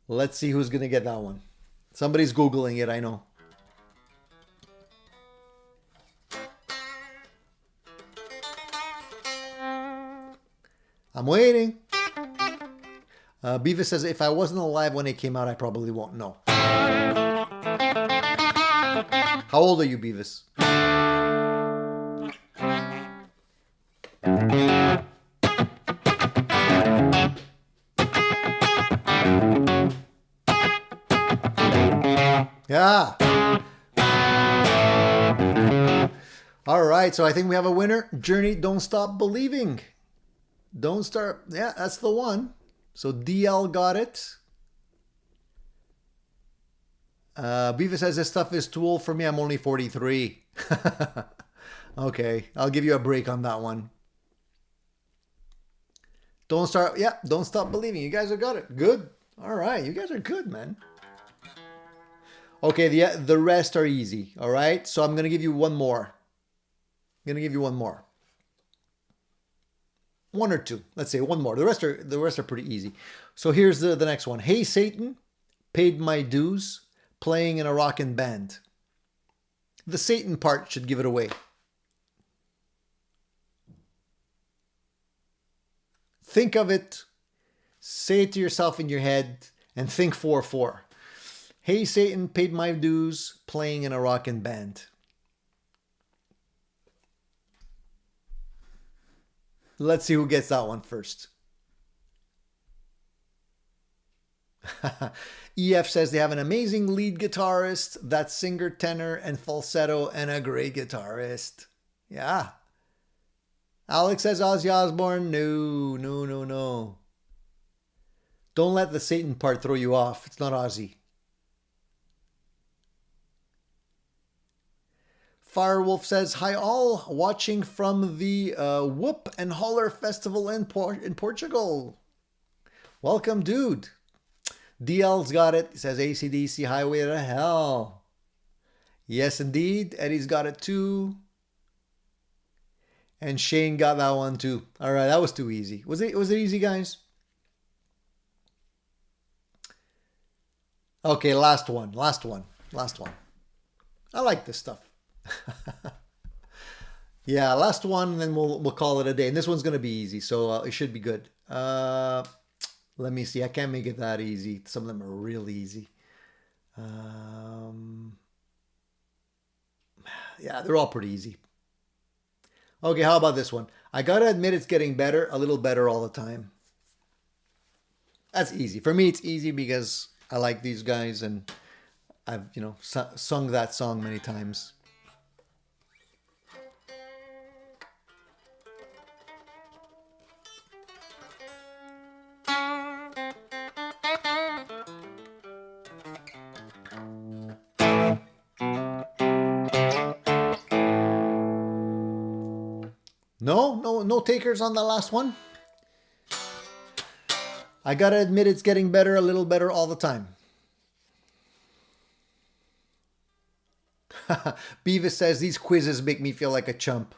S1: Let's see who's going to get that one. Somebody's Googling it, I know. I'm waiting. Beavis says, if I wasn't alive when it came out, I probably won't know. How old are you, Beavis? Yeah. All right, so I think we have a winner. Journey, Don't Stop Believing. Don't start. Yeah, that's the one. So DL got it. Beavis says this stuff is too old for me. I'm only 43. Okay, I'll give you a break on that one. Don't Stop Believing. You guys have got it. Good. All right, you guys are good, man. Okay, the rest are easy. All right, so I'm gonna give you one more. One or two. Let's say one more. The rest are pretty easy. So here's the next one. Hey Satan, paid my dues, playing in a rockin' band. The Satan part should give it away. Think of it, say it to yourself in your head, and think 4/4. Hey Satan, paid my dues, playing in a rockin' band. Let's see who gets that one first. EF says they have an amazing lead guitarist, that singer, tenor, and falsetto, and a great guitarist. Yeah. Alex says Ozzy Osbourne. No. Don't let the Satan part throw you off. It's not Ozzy. Firewolf says, hi all, watching from the Whoop and Holler Festival in Portugal. Welcome, dude. DL's got it. He says AC/DC Highway to Hell. Yes, indeed. Eddie's got it too. And Shane got that one too. All right, that was too easy. Was it easy, guys? Okay, last one. I like this stuff. Yeah, last one, and then we'll call it a day. And this one's gonna be easy, so it should be good. Let me see. I can't make it that easy. Some of them are really easy. Yeah, they're all pretty easy. Okay, how about this one? I gotta admit, it's getting better, a little better all the time. That's easy. For me, it's easy because I like these guys, and I've sung that song many times. No takers on the last one. I gotta admit, it's getting better, a little better all the time. Beavis says, these quizzes make me feel like a chump.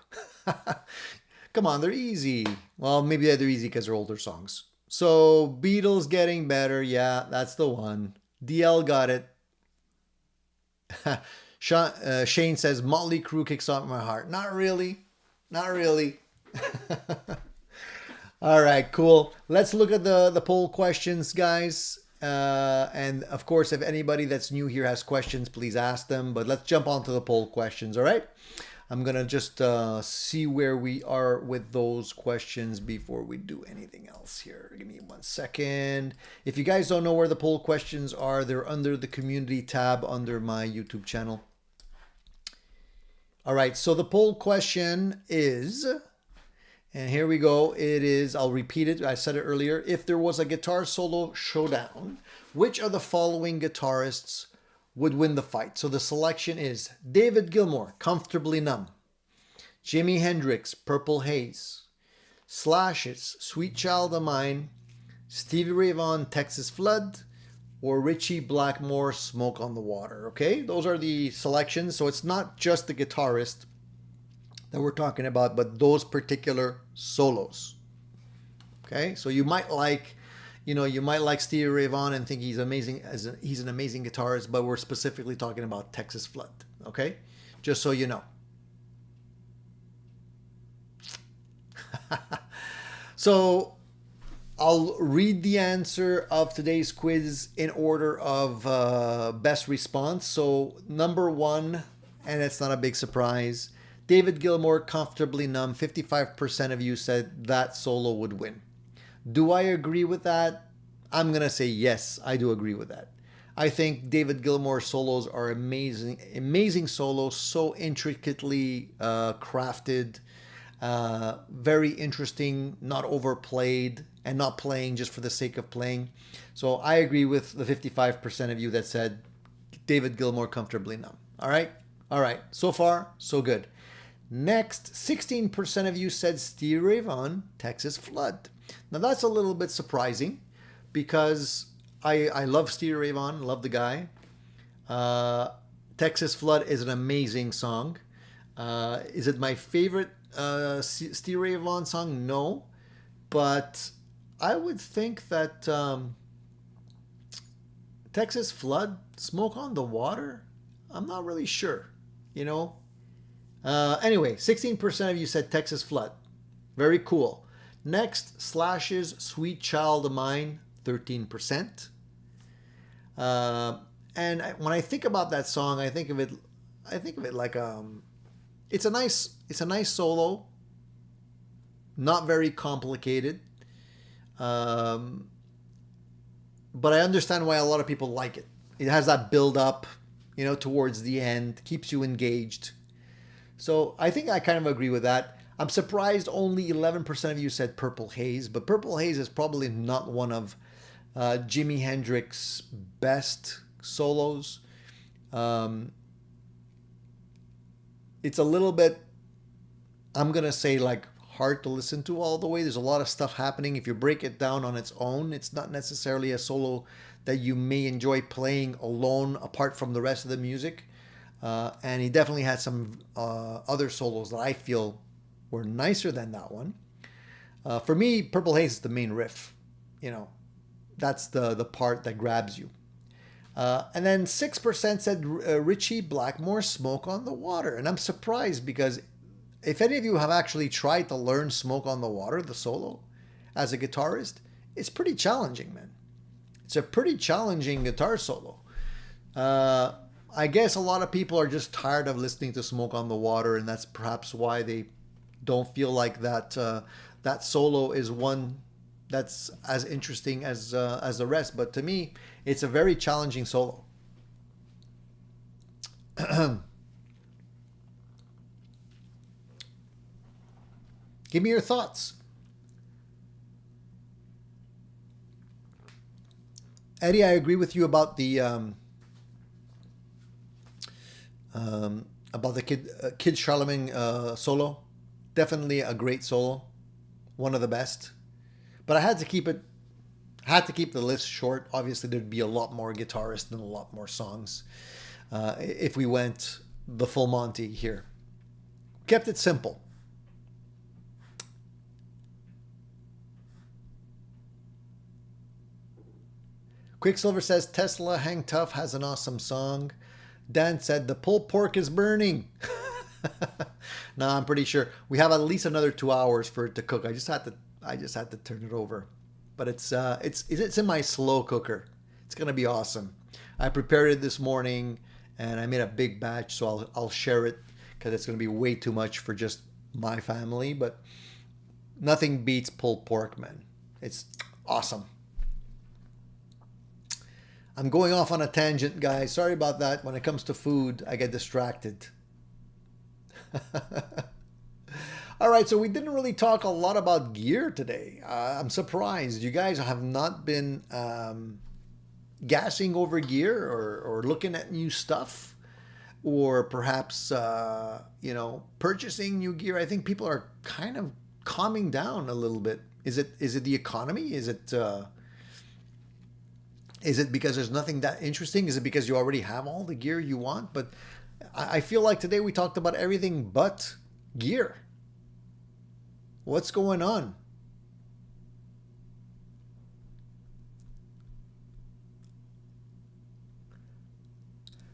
S1: Come on, they're easy. Well, maybe they're easy because they're older songs. So, Beatles getting better. Yeah, that's the one. DL got it. Shane says, Motley Crue kicks off my heart. Not really. Not really. All right, cool. Let's look at the poll questions, guys. And of course, if anybody that's new here has questions, please ask them. But let's jump onto the poll questions, all right? I'm going to just see where we are with those questions before we do anything else here. Give me 1 second. If you guys don't know where the poll questions are, they're under the community tab under my YouTube channel. All right, so the poll question is, and here we go. It is, I'll repeat it. I said it earlier. If there was a guitar solo showdown, which of the following guitarists would win the fight? So the selection is David Gilmour, Comfortably Numb, Jimi Hendrix, Purple Haze, Slash's Sweet Child of Mine, Stevie Ray Vaughan, Texas Flood, or Richie Blackmore, Smoke on the Water. Okay, those are the selections. So it's not just the guitarist that we're talking about, but those particular solos. Okay, so you might like, Stevie Ray Vaughan and think he's amazing, he's an amazing guitarist, but we're specifically talking about Texas Flood. Okay, just so you know. So I'll read the answer of today's quiz in order of best response. So number one, and it's not a big surprise, David Gilmour, Comfortably Numb. 55% of you said that solo would win. Do I agree with that? I'm going to say yes, I do agree with that. I think David Gilmour's solos are amazing, amazing solos, so intricately crafted, very interesting, not overplayed, and not playing just for the sake of playing. So I agree with the 55% of you that said David Gilmour, Comfortably Numb. All right? All right. So far, so good. Next, 16% of you said Stevie Ray Vaughan, Texas Flood. Now that's a little bit surprising because I love Stevie Ray Vaughan, love the guy. Texas Flood is an amazing song. Is it my favorite Stevie Ray Vaughan song? No. But I would think that Texas Flood, Smoke on the Water, I'm not really sure, Anyway, 16% of you said Texas Flood. Very cool. Next, Slash's Sweet Child of Mine, 13%. And when I think about that song, I think of it like it's a nice solo, not very complicated. But I understand why a lot of people like it. It has that build up, towards the end, keeps you engaged. So I think I kind of agree with that. I'm surprised only 11% of you said Purple Haze, but Purple Haze is probably not one of Jimi Hendrix best solos. Um, it's a little bit, I'm gonna say, like, hard to listen to all the way. There's a lot of stuff happening. If you break it down on its own, it's not necessarily a solo that you may enjoy playing alone apart from the rest of the music. And he definitely had some other solos that I feel were nicer than that one. For me, Purple Haze is the main riff. You know, that's the part that grabs you. And then 6% said Richie Blackmore, Smoke on the Water. And I'm surprised because if any of you have actually tried to learn Smoke on the Water, the solo, as a guitarist, it's pretty challenging, man. It's a pretty challenging guitar solo. I guess a lot of people are just tired of listening to Smoke on the Water, and that's perhaps why they don't feel like that solo is one that's as interesting as the rest. But to me, it's a very challenging solo. Give me your thoughts. Eddie, I agree with you about the Kid Charlemagne solo. Definitely a great solo, one of the best. But I had to keep the list short. Obviously, there'd be a lot more guitarists and a lot more songs if we went the full Monty here. Kept it simple. Quicksilver says Tesla Hang Tough has an awesome song. Dan said the pulled pork is burning. No, I'm pretty sure we have at least another 2 hours for it to cook. I just had to turn it over, but it's in my slow cooker. It's gonna be awesome. I prepared it this morning and I made a big batch, so I'll share it because it's gonna be way too much for just my family. But nothing beats pulled pork, man. It's awesome. I'm going off on a tangent, guys. Sorry about that. When it comes to food, I get distracted. All right, so we didn't really talk a lot about gear today. I'm surprised. You guys have not been gassing over gear or looking at new stuff, or perhaps, purchasing new gear. I think people are kind of calming down a little bit. Is it the economy? Is it because there's nothing that interesting? Is it because you already have all the gear you want? But I feel like today we talked about everything but gear. What's going on?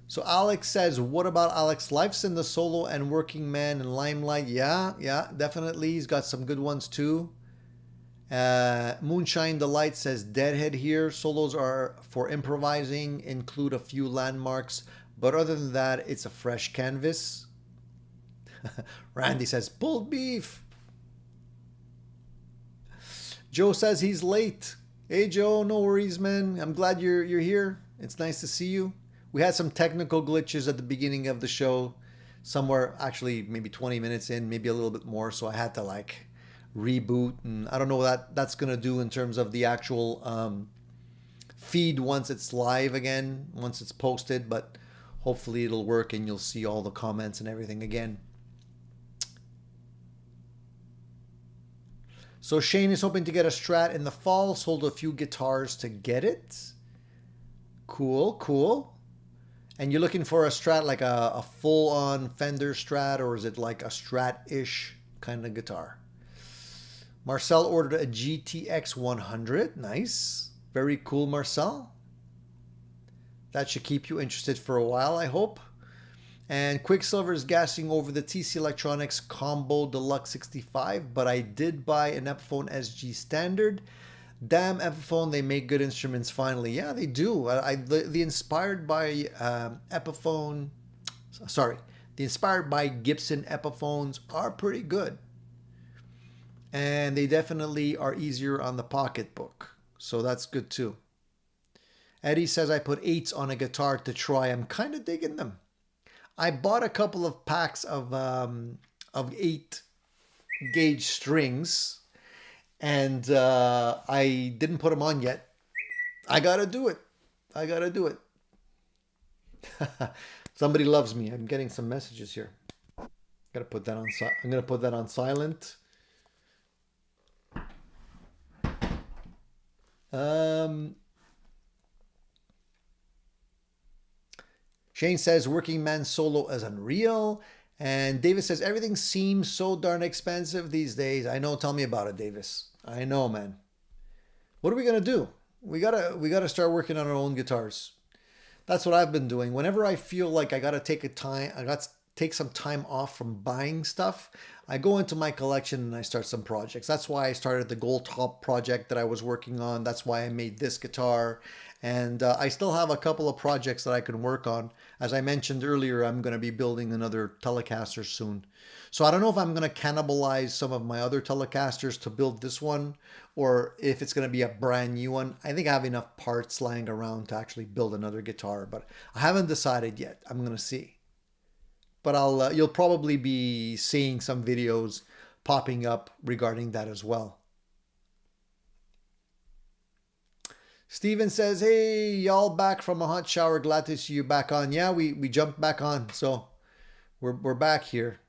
S1: So Alex says, what about Alex Lifeson, the solo and Working Man and Limelight? Yeah, definitely. He's got some good ones too. Moonshine Delight says Deadhead here. Solos are for improvising, include a few landmarks, but other than that, it's a fresh canvas. Randy says pulled beef. Joe says he's late. Hey Joe, no worries, man. I'm glad you're here. It's nice to see you. We had some technical glitches at the beginning of the show, somewhere actually maybe 20 minutes in, maybe a little bit more, so I had to reboot, and I don't know what that's gonna do in terms of the actual feed once it's live again, once it's posted, but hopefully it'll work and you'll see all the comments and everything again. So Shane is hoping to get a Strat in the fall, sold a few guitars to get it. Cool. And you're looking for a Strat, like a full-on Fender Strat, or is it like a Strat-ish kind of guitar? Marcel ordered a GTX 100. Nice. Very cool, Marcel. That should keep you interested for a while, I hope. And Quicksilver is gassing over the TC Electronics Combo Deluxe 65, but I did buy an Epiphone SG Standard. Damn Epiphone, they make good instruments finally. Yeah, they do. The inspired by Epiphone, the inspired by Gibson Epiphones are pretty good. And they definitely are easier on the pocketbook. So that's good too. Eddie says I put 8s on a guitar to try. I'm kind of digging them. I bought a couple of packs of 8 gauge strings, and I didn't put them on yet. I gotta do it. I gotta do it. Somebody loves me. I'm getting some messages here. Gotta put that on. I'm gonna put that on silent. Shane says working man solo is unreal. And Davis says everything seems so darn expensive these days. I know. Tell me about it, Davis. I know, man. What are we gonna do? We gotta start working on our own guitars. That's what I've been doing. Whenever I feel like I got to take some time off from buying stuff, I go into my collection and I start some projects. That's why I started the Gold Top project that I was working on. That's why I made this guitar. And I still have a couple of projects that I can work on. As I mentioned earlier, I'm going to be building another Telecaster soon. So I don't know if I'm going to cannibalize some of my other Telecasters to build this one, or if it's going to be a brand new one. I think I have enough parts lying around to actually build another guitar, but I haven't decided yet. I'm going to see. But you'll probably be seeing some videos popping up regarding that as well. Steven says, hey, y'all back from a hot shower. Glad to see you back on. Yeah, we jumped back on, so we're back here.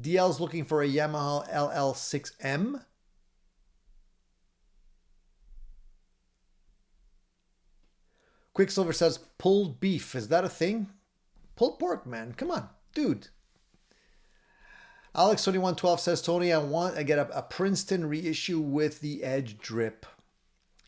S1: DL's looking for a Yamaha LL6M. Quicksilver says, pulled beef. Is that a thing? Pulled pork, man. Come on, dude. Alex2112 says, Tony, I get a Princeton reissue with the edge drip.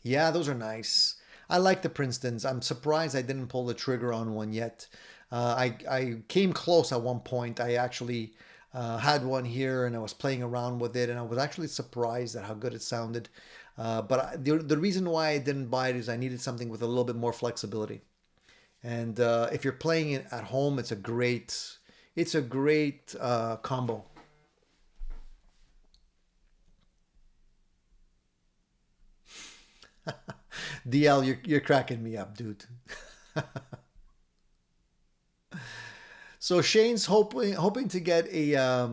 S1: Yeah, those are nice. I like the Princetons. I'm surprised I didn't pull the trigger on one yet. I came close at one point. I actually had one here and I was playing around with it, and I was actually surprised at how good it sounded. But the reason why I didn't buy it is I needed something with a little bit more flexibility. And if you're playing it at home, it's a great combo. DL, you're cracking me up, dude. So Shane's hoping to get a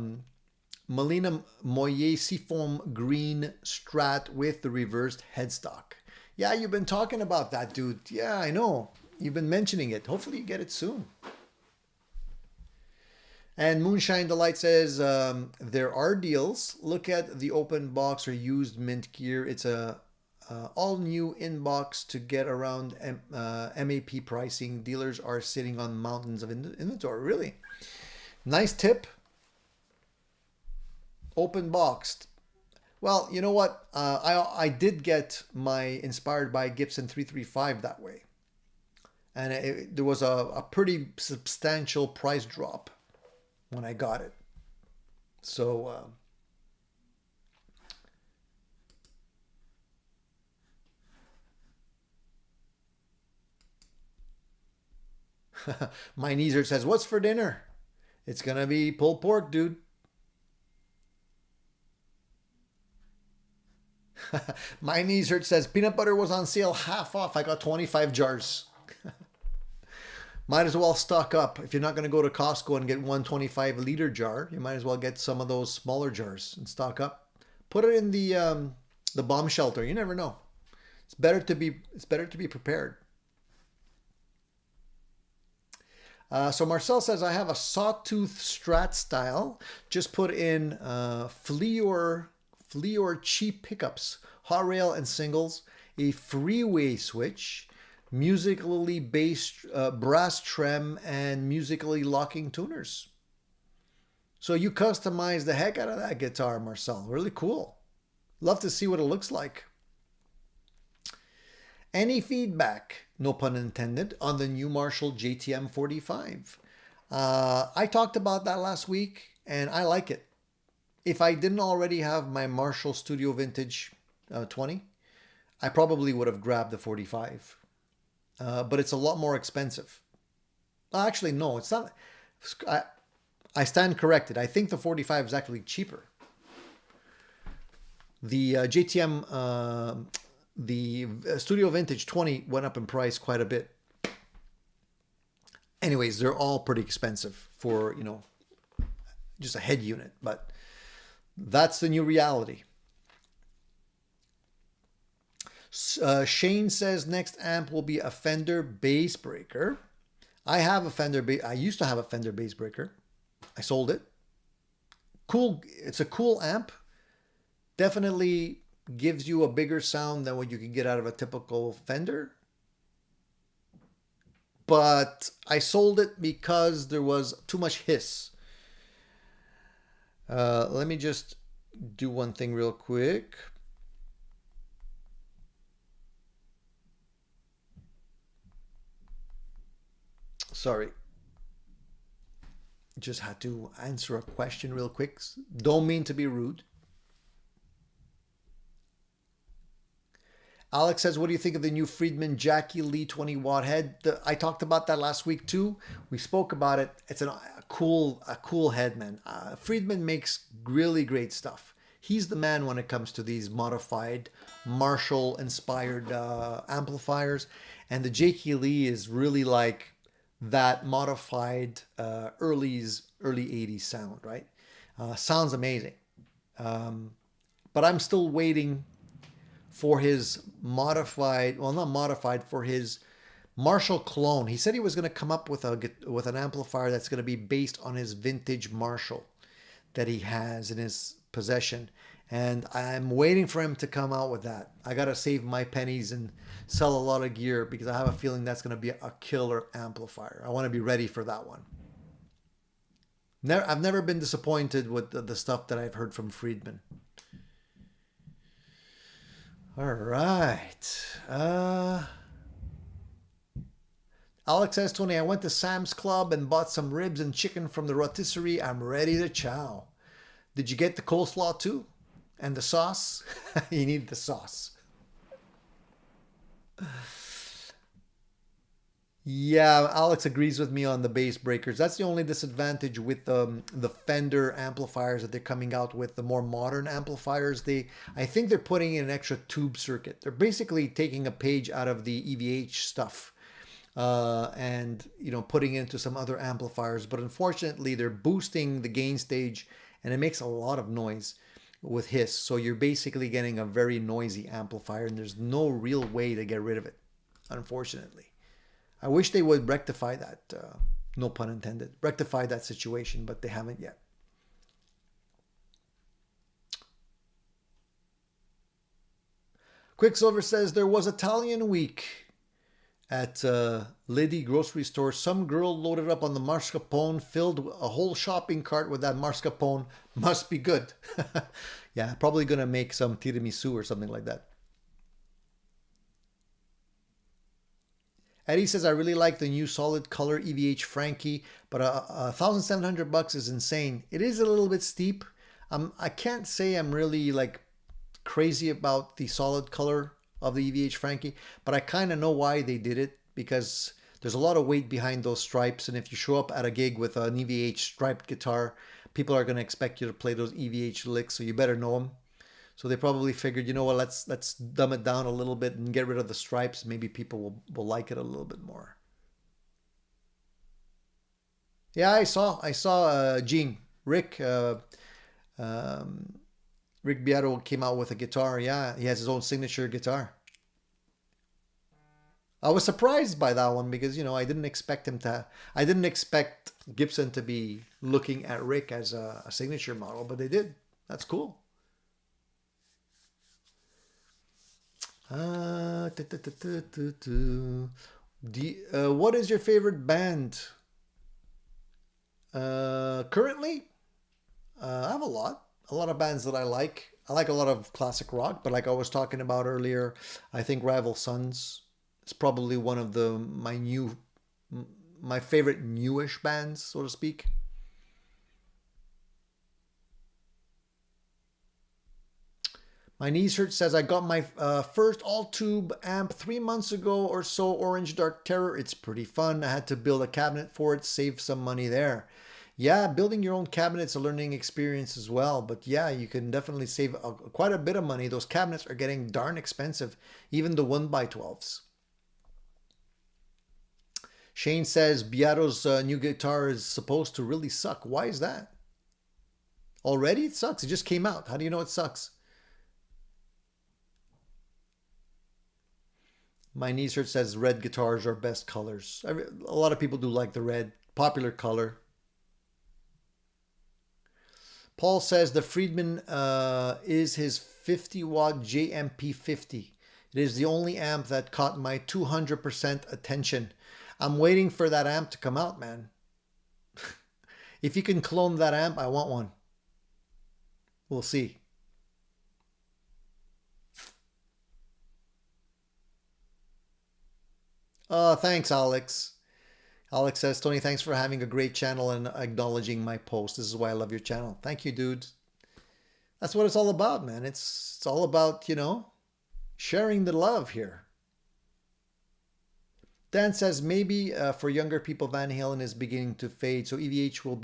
S1: Molina Moyer Seafoam green Strat with the reversed headstock. Yeah, you've been talking about that, dude. Yeah, I know. You've been mentioning it. Hopefully you get it soon. And Moonshine Delight says, there are deals. Look at the open box or used mint gear. It's a all new inbox to get around MAP pricing. Dealers are sitting on mountains of inventory. Really? Nice tip. Open boxed. Well, you know what? I did get my Inspired by Gibson 335 that way. And there was a pretty substantial price drop when I got it. So my Neezer says, what's for dinner? It's gonna be pulled pork, dude. My Neezer says, peanut butter was on sale half off. I got 25 jars. Might as well stock up. If you're not going to go to Costco and get one 25-liter jar, you might as well get some of those smaller jars and stock up. Put it in the bomb shelter. You never know. It's better to be prepared. So Marcel says, I have a sawtooth Strat style. Just put in Fleor cheap pickups, hot rail and singles, a freeway switch, musically based brass trem, and musically locking tuners. So you customize the heck out of that guitar, Marcel. Really cool. Love to see what it looks like. Any feedback, no pun intended, on the new Marshall JTM 45? I talked about that last week, and I like it. If I didn't already have my Marshall Studio Vintage 20, I probably would have grabbed the 45. But it's a lot more expensive. Actually, no, it's not. I stand corrected. I think the 45 is actually cheaper. The JTM, the Studio Vintage 20 went up in price quite a bit. Anyways, they're all pretty expensive for, just a head unit, but that's the new reality. Shane says next amp will be a Fender bass breaker. I have a I used to have a Fender bass breaker. I sold it. Cool. It's a cool amp. Definitely gives you a bigger sound than what you can get out of a typical Fender. But I sold it because there was too much hiss. Let me just do one thing real quick. Sorry. Just had to answer a question real quick. Don't mean to be rude. Alex says, what do you think of the new Friedman Jackie Lee 20 watt head? I talked about that last week too. We spoke about it. It's a cool head, man. Friedman makes really great stuff. He's the man when it comes to these modified Marshall inspired amplifiers. And the Jackie Lee is really like that modified early 80s sound, right? Sounds amazing. But I'm still waiting for his modified, well, not modified, for his Marshall clone. He said he was going to come up with an amplifier that's going to be based on his vintage Marshall that he has in his possession. And I'm waiting for him to come out with that. I got to save my pennies and sell a lot of gear because I have a feeling that's going to be a killer amplifier. I want to be ready for that one. I've never been disappointed with the stuff that I've heard from Friedman. All right. Alex says, Tony, I went to Sam's Club and bought some ribs and chicken from the rotisserie. I'm ready to chow. Did you get the coleslaw too? And the sauce? You need the sauce. Yeah, Alex agrees with me on the bass breakers. That's the only disadvantage with the Fender amplifiers that they're coming out with, the more modern amplifiers. I think they're putting in an extra tube circuit. They're basically taking a page out of the EVH stuff and putting it into some other amplifiers. But unfortunately, they're boosting the gain stage, and it makes a lot of noise with hiss. So you're basically getting a very noisy amplifier, and there's no real way to get rid of it, unfortunately. I wish they would rectify that, no pun intended, rectify that situation, but they haven't yet. Quicksilver says, there was Italian week at Liddy grocery store. Some girl loaded up on the mascarpone, filled a whole shopping cart with that mascarpone. Must be good. Yeah, probably going to make some tiramisu or something like that. Eddie says, I really like the new solid color EVH Frankie, but $1,700 is insane. It is a little bit steep. I can't say I'm really like crazy about the solid color of the EVH Frankie, but I kind of know why they did it, because there's a lot of weight behind those stripes. And if you show up at a gig with an EVH striped guitar, people are going to expect you to play those EVH licks, so you better know them. So they probably figured, you know what, let's dumb it down a little bit and get rid of the stripes. Maybe people will like it a little bit more. Yeah, I saw Gene Rick Rick Beato came out with a guitar. Yeah, he has his own signature guitar. I was surprised by that one because I didn't expect Gibson to be looking at Rick as a signature model, but they did. That's cool. What is your favorite band? Currently, I have a lot of bands that I like. I like a lot of classic rock, but like I was talking about earlier, I think Rival Sons is probably one of my favorite newish bands, so to speak. My knees hurt says, I got my first all-tube amp 3 months ago or so, Orange Dark Terror. It's pretty fun. I had to build a cabinet for it, save some money there. Yeah, building your own cabinet's a learning experience as well. But yeah, you can definitely save quite a bit of money. Those cabinets are getting darn expensive, even the 1x12s. Shane says, Beato's new guitar is supposed to really suck. Why is that? Already it sucks. It just came out. How do you know it sucks? My niece says red guitars are best colors. A lot of people do like the red, popular color. Paul says the Friedman is his 50-watt JMP50. It is the only amp that caught my 200% attention. I'm waiting for that amp to come out, man. If you can clone that amp, I want one. We'll see. Thanks, Alex. Alex says, Tony, thanks for having a great channel and acknowledging my post. This is why I love your channel. Thank you, dude. That's what it's all about, man. It's all about, sharing the love here. Dan says, maybe for younger people, Van Halen is beginning to fade, so EVH will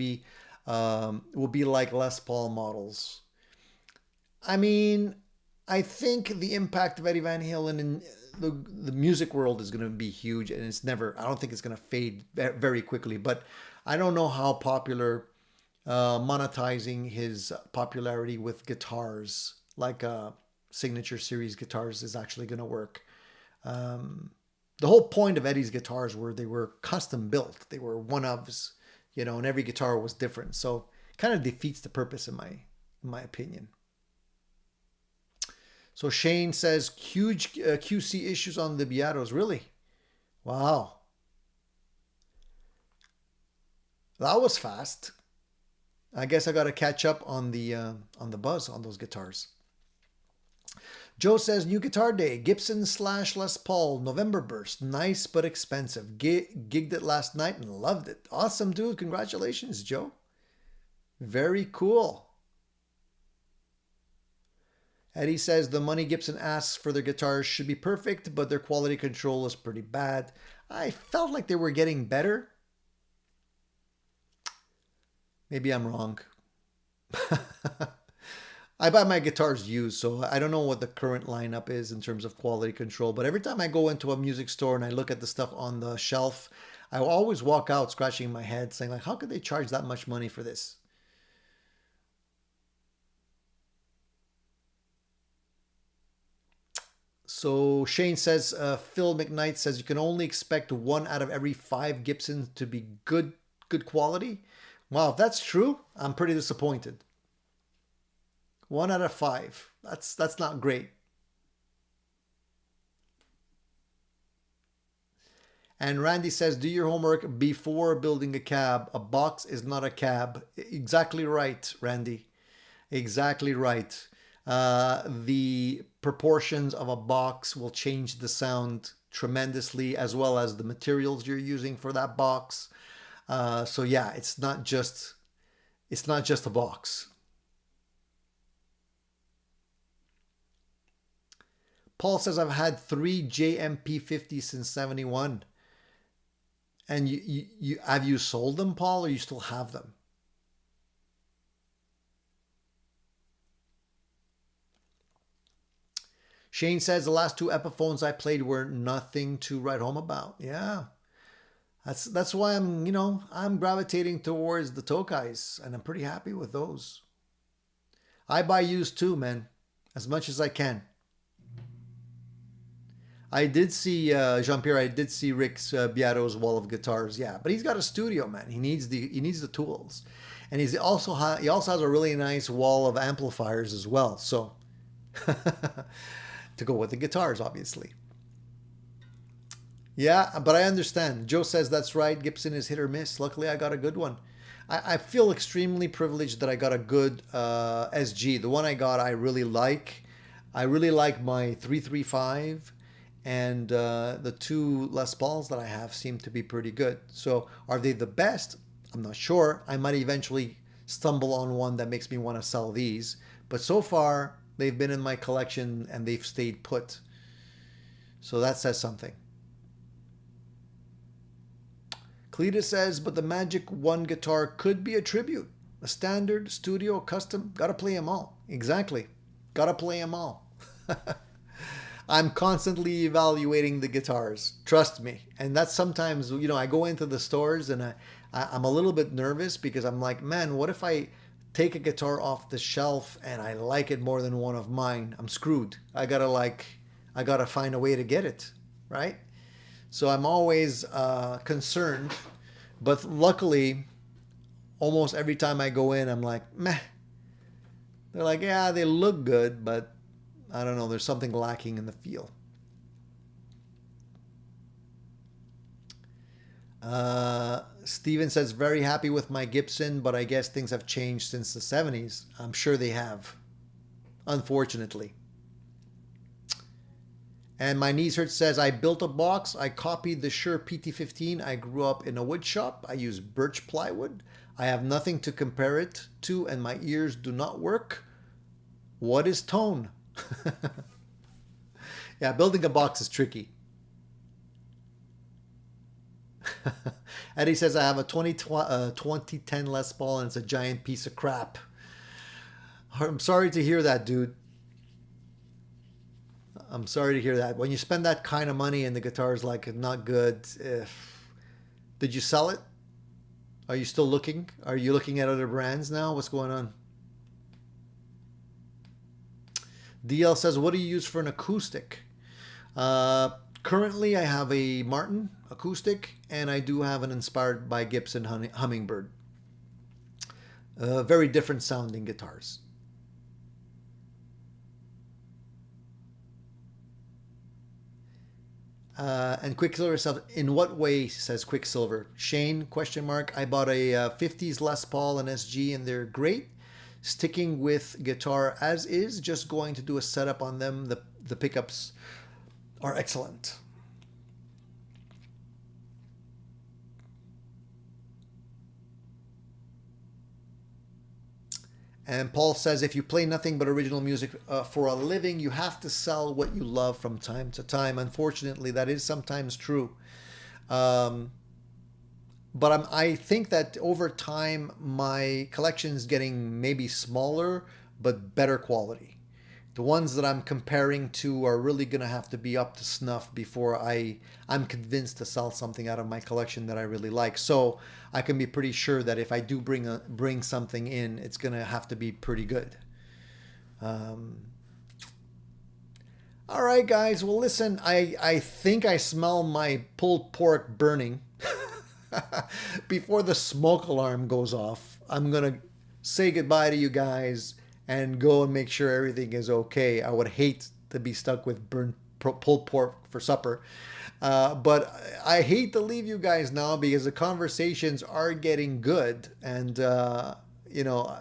S1: be like Les Paul models. I mean, I think the impact of Eddie Van Halen in the music world is going to be huge, and I don't think it's going to fade very quickly, but I don't know how popular monetizing his popularity with guitars, like signature series guitars, is actually going to work. The whole point of Eddie's guitars were they were custom built. They were one-ofs, and every guitar was different. So it kind of defeats the purpose in my opinion. So Shane says, huge QC issues on the Beatos. Really? Wow. That was fast. I guess I got to catch up on the buzz on those guitars. Joe says, new guitar day, Gibson / Les Paul, November burst. Nice but expensive. Gigged it last night and loved it. Awesome, dude. Congratulations, Joe. Very cool. Eddie says, the money Gibson asks for their guitars should be perfect, but their quality control is pretty bad. I felt like they were getting better. Maybe I'm wrong. I buy my guitars used, so I don't know what the current lineup is in terms of quality control. But every time I go into a music store and I look at the stuff on the shelf, I always walk out scratching my head saying, like, how could they charge that much money for this? So Shane says, Phil McKnight says, you can only expect 1 out of every 5 Gibsons to be good quality. Wow, if that's true, I'm pretty disappointed. 1 out of 5. That's not great. And Randy says, do your homework before building a cab. A box is not a cab. Exactly right, Randy. Exactly right. The proportions of a box will change the sound tremendously, as well as the materials you're using for that box. So yeah, it's not just a box. Paul says, I've had 3 JMP50 since 71. And you have you sold them, Paul, or you still have them? Shane says, the last 2 Epiphones I played were nothing to write home about. Yeah. That's why I'm gravitating towards the Tokais, and I'm pretty happy with those. I buy used too, man, as much as I can. I did see Jean-Pierre. I did see Rick's Beato's wall of guitars. Yeah, but he's got a studio, man. He needs the tools, and he also has a really nice wall of amplifiers as well. So to go with the guitars, obviously. Yeah, but I understand. Joe says that's right. Gibson is hit or miss. Luckily, I got a good one. I feel extremely privileged that I got a good SG. The one I got, I really like. I really like my 335. And the 2 Les Pauls that I have seem to be pretty good. So are they the best? I'm not sure. I might eventually stumble on one that makes me want to sell these. But so far, they've been in my collection and they've stayed put. So that says something. Cletus says, but the Magic 1 guitar could be a tribute. A standard, studio, custom. Gotta play them all. Exactly. Gotta play them all. I'm constantly evaluating the guitars. Trust me. And that's sometimes, I go into the stores and I'm a little bit nervous because I'm like, man, what if I take a guitar off the shelf and I like it more than one of mine? I'm screwed. I gotta find a way to get it. right? So I'm always concerned. But luckily, almost every time I go in, I'm like, meh. They're like, yeah, they look good, but I don't know, there's something lacking in the feel. Steven says, very happy with my Gibson, but I guess things have changed since the 70s. I'm sure they have, unfortunately. And my knees hurt says, I built a box. I copied the Shure PT15. I grew up in a wood shop. I use birch plywood. I have nothing to compare it to, and my ears do not work. What is tone? Yeah, building a box is tricky. Eddie says, I have a 2010 Les Paul and it's a giant piece of crap. I'm sorry to hear that, dude. I'm sorry to hear that. When you spend that kind of money and the guitar is like not good, did you sell it? Are you still looking? Are you looking at other brands now? What's going on? DL says, what do you use for an acoustic? Currently, I have a Martin acoustic, and I do have an inspired by Gibson Hummingbird. Very different sounding guitars. And Quicksilver says, in what way, says Quicksilver? Shane, question mark. I bought a 50s Les Paul and SG, and they're great. Sticking with guitar as is, just going to do a setup on them. The pickups are excellent. And Paul says, if you play nothing but original music for a living, you have to sell what you love from time to time. Unfortunately, that is sometimes true. But I think that over time, my collection is getting maybe smaller, but better quality. The ones that I'm comparing to are really going to have to be up to snuff before I'm convinced to sell something out of my collection that I really like. So I can be pretty sure that if I do bring something in, it's going to have to be pretty good. All right, guys. Well, listen, I think I smell my pulled pork burning. Before the smoke alarm goes off, I'm going to say goodbye to you guys and go and make sure everything is okay. I would hate to be stuck with burnt pulled pork for supper. But I hate to leave you guys now because the conversations are getting good. And, you know,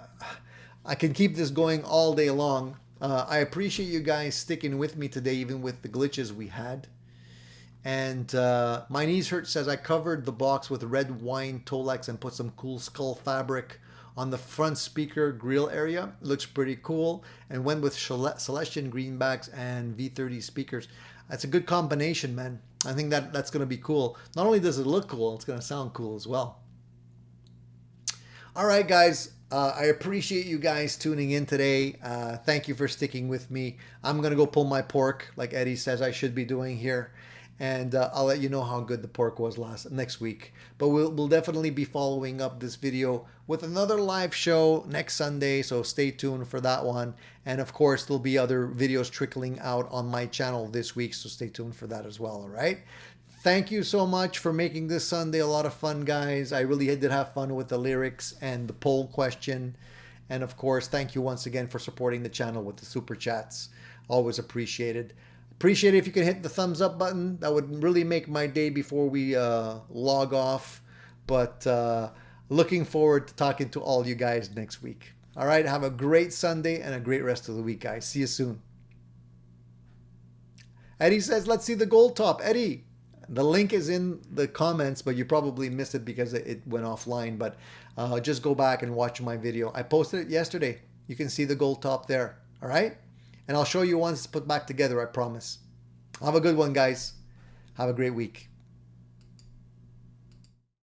S1: I can keep this going all day long. I appreciate you guys sticking with me today, even with the glitches we had. And my knees hurt says, I covered the box with red wine Tolex and put some cool skull fabric on the front speaker grill area. It looks pretty cool. And went with Celestian greenbacks and V30 speakers. That's a good combination, man. I think that's going to be cool. Not only does it look cool, it's going to sound cool as well. All right, guys. I appreciate you guys tuning in today. Thank you for sticking with me. I'm going to go pull my pork, like Eddie says I should be doing here. And I'll let you know how good the pork was next week. But we'll definitely be following up this video with another live show next Sunday, so stay tuned for that one. And of course, there'll be other videos trickling out on my channel this week, so stay tuned for that as well, all right? Thank you so much for making this Sunday a lot of fun, guys. I really did have fun with the lyrics and the poll question. And of course, thank you once again for supporting the channel with the super chats. Always appreciated. Appreciate it if you can hit the thumbs up button. That would really make my day before we log off. But looking forward to talking to all you guys next week. All right, have a great Sunday and a great rest of the week, guys. See you soon. Eddie says, let's see the gold top. Eddie, the link is in the comments, but you probably missed it because it went offline. But just go back and watch my video. I posted it yesterday. You can see the gold top there. All right? And I'll show you once it's put back together, I promise. Have a good one, guys. Have a great week.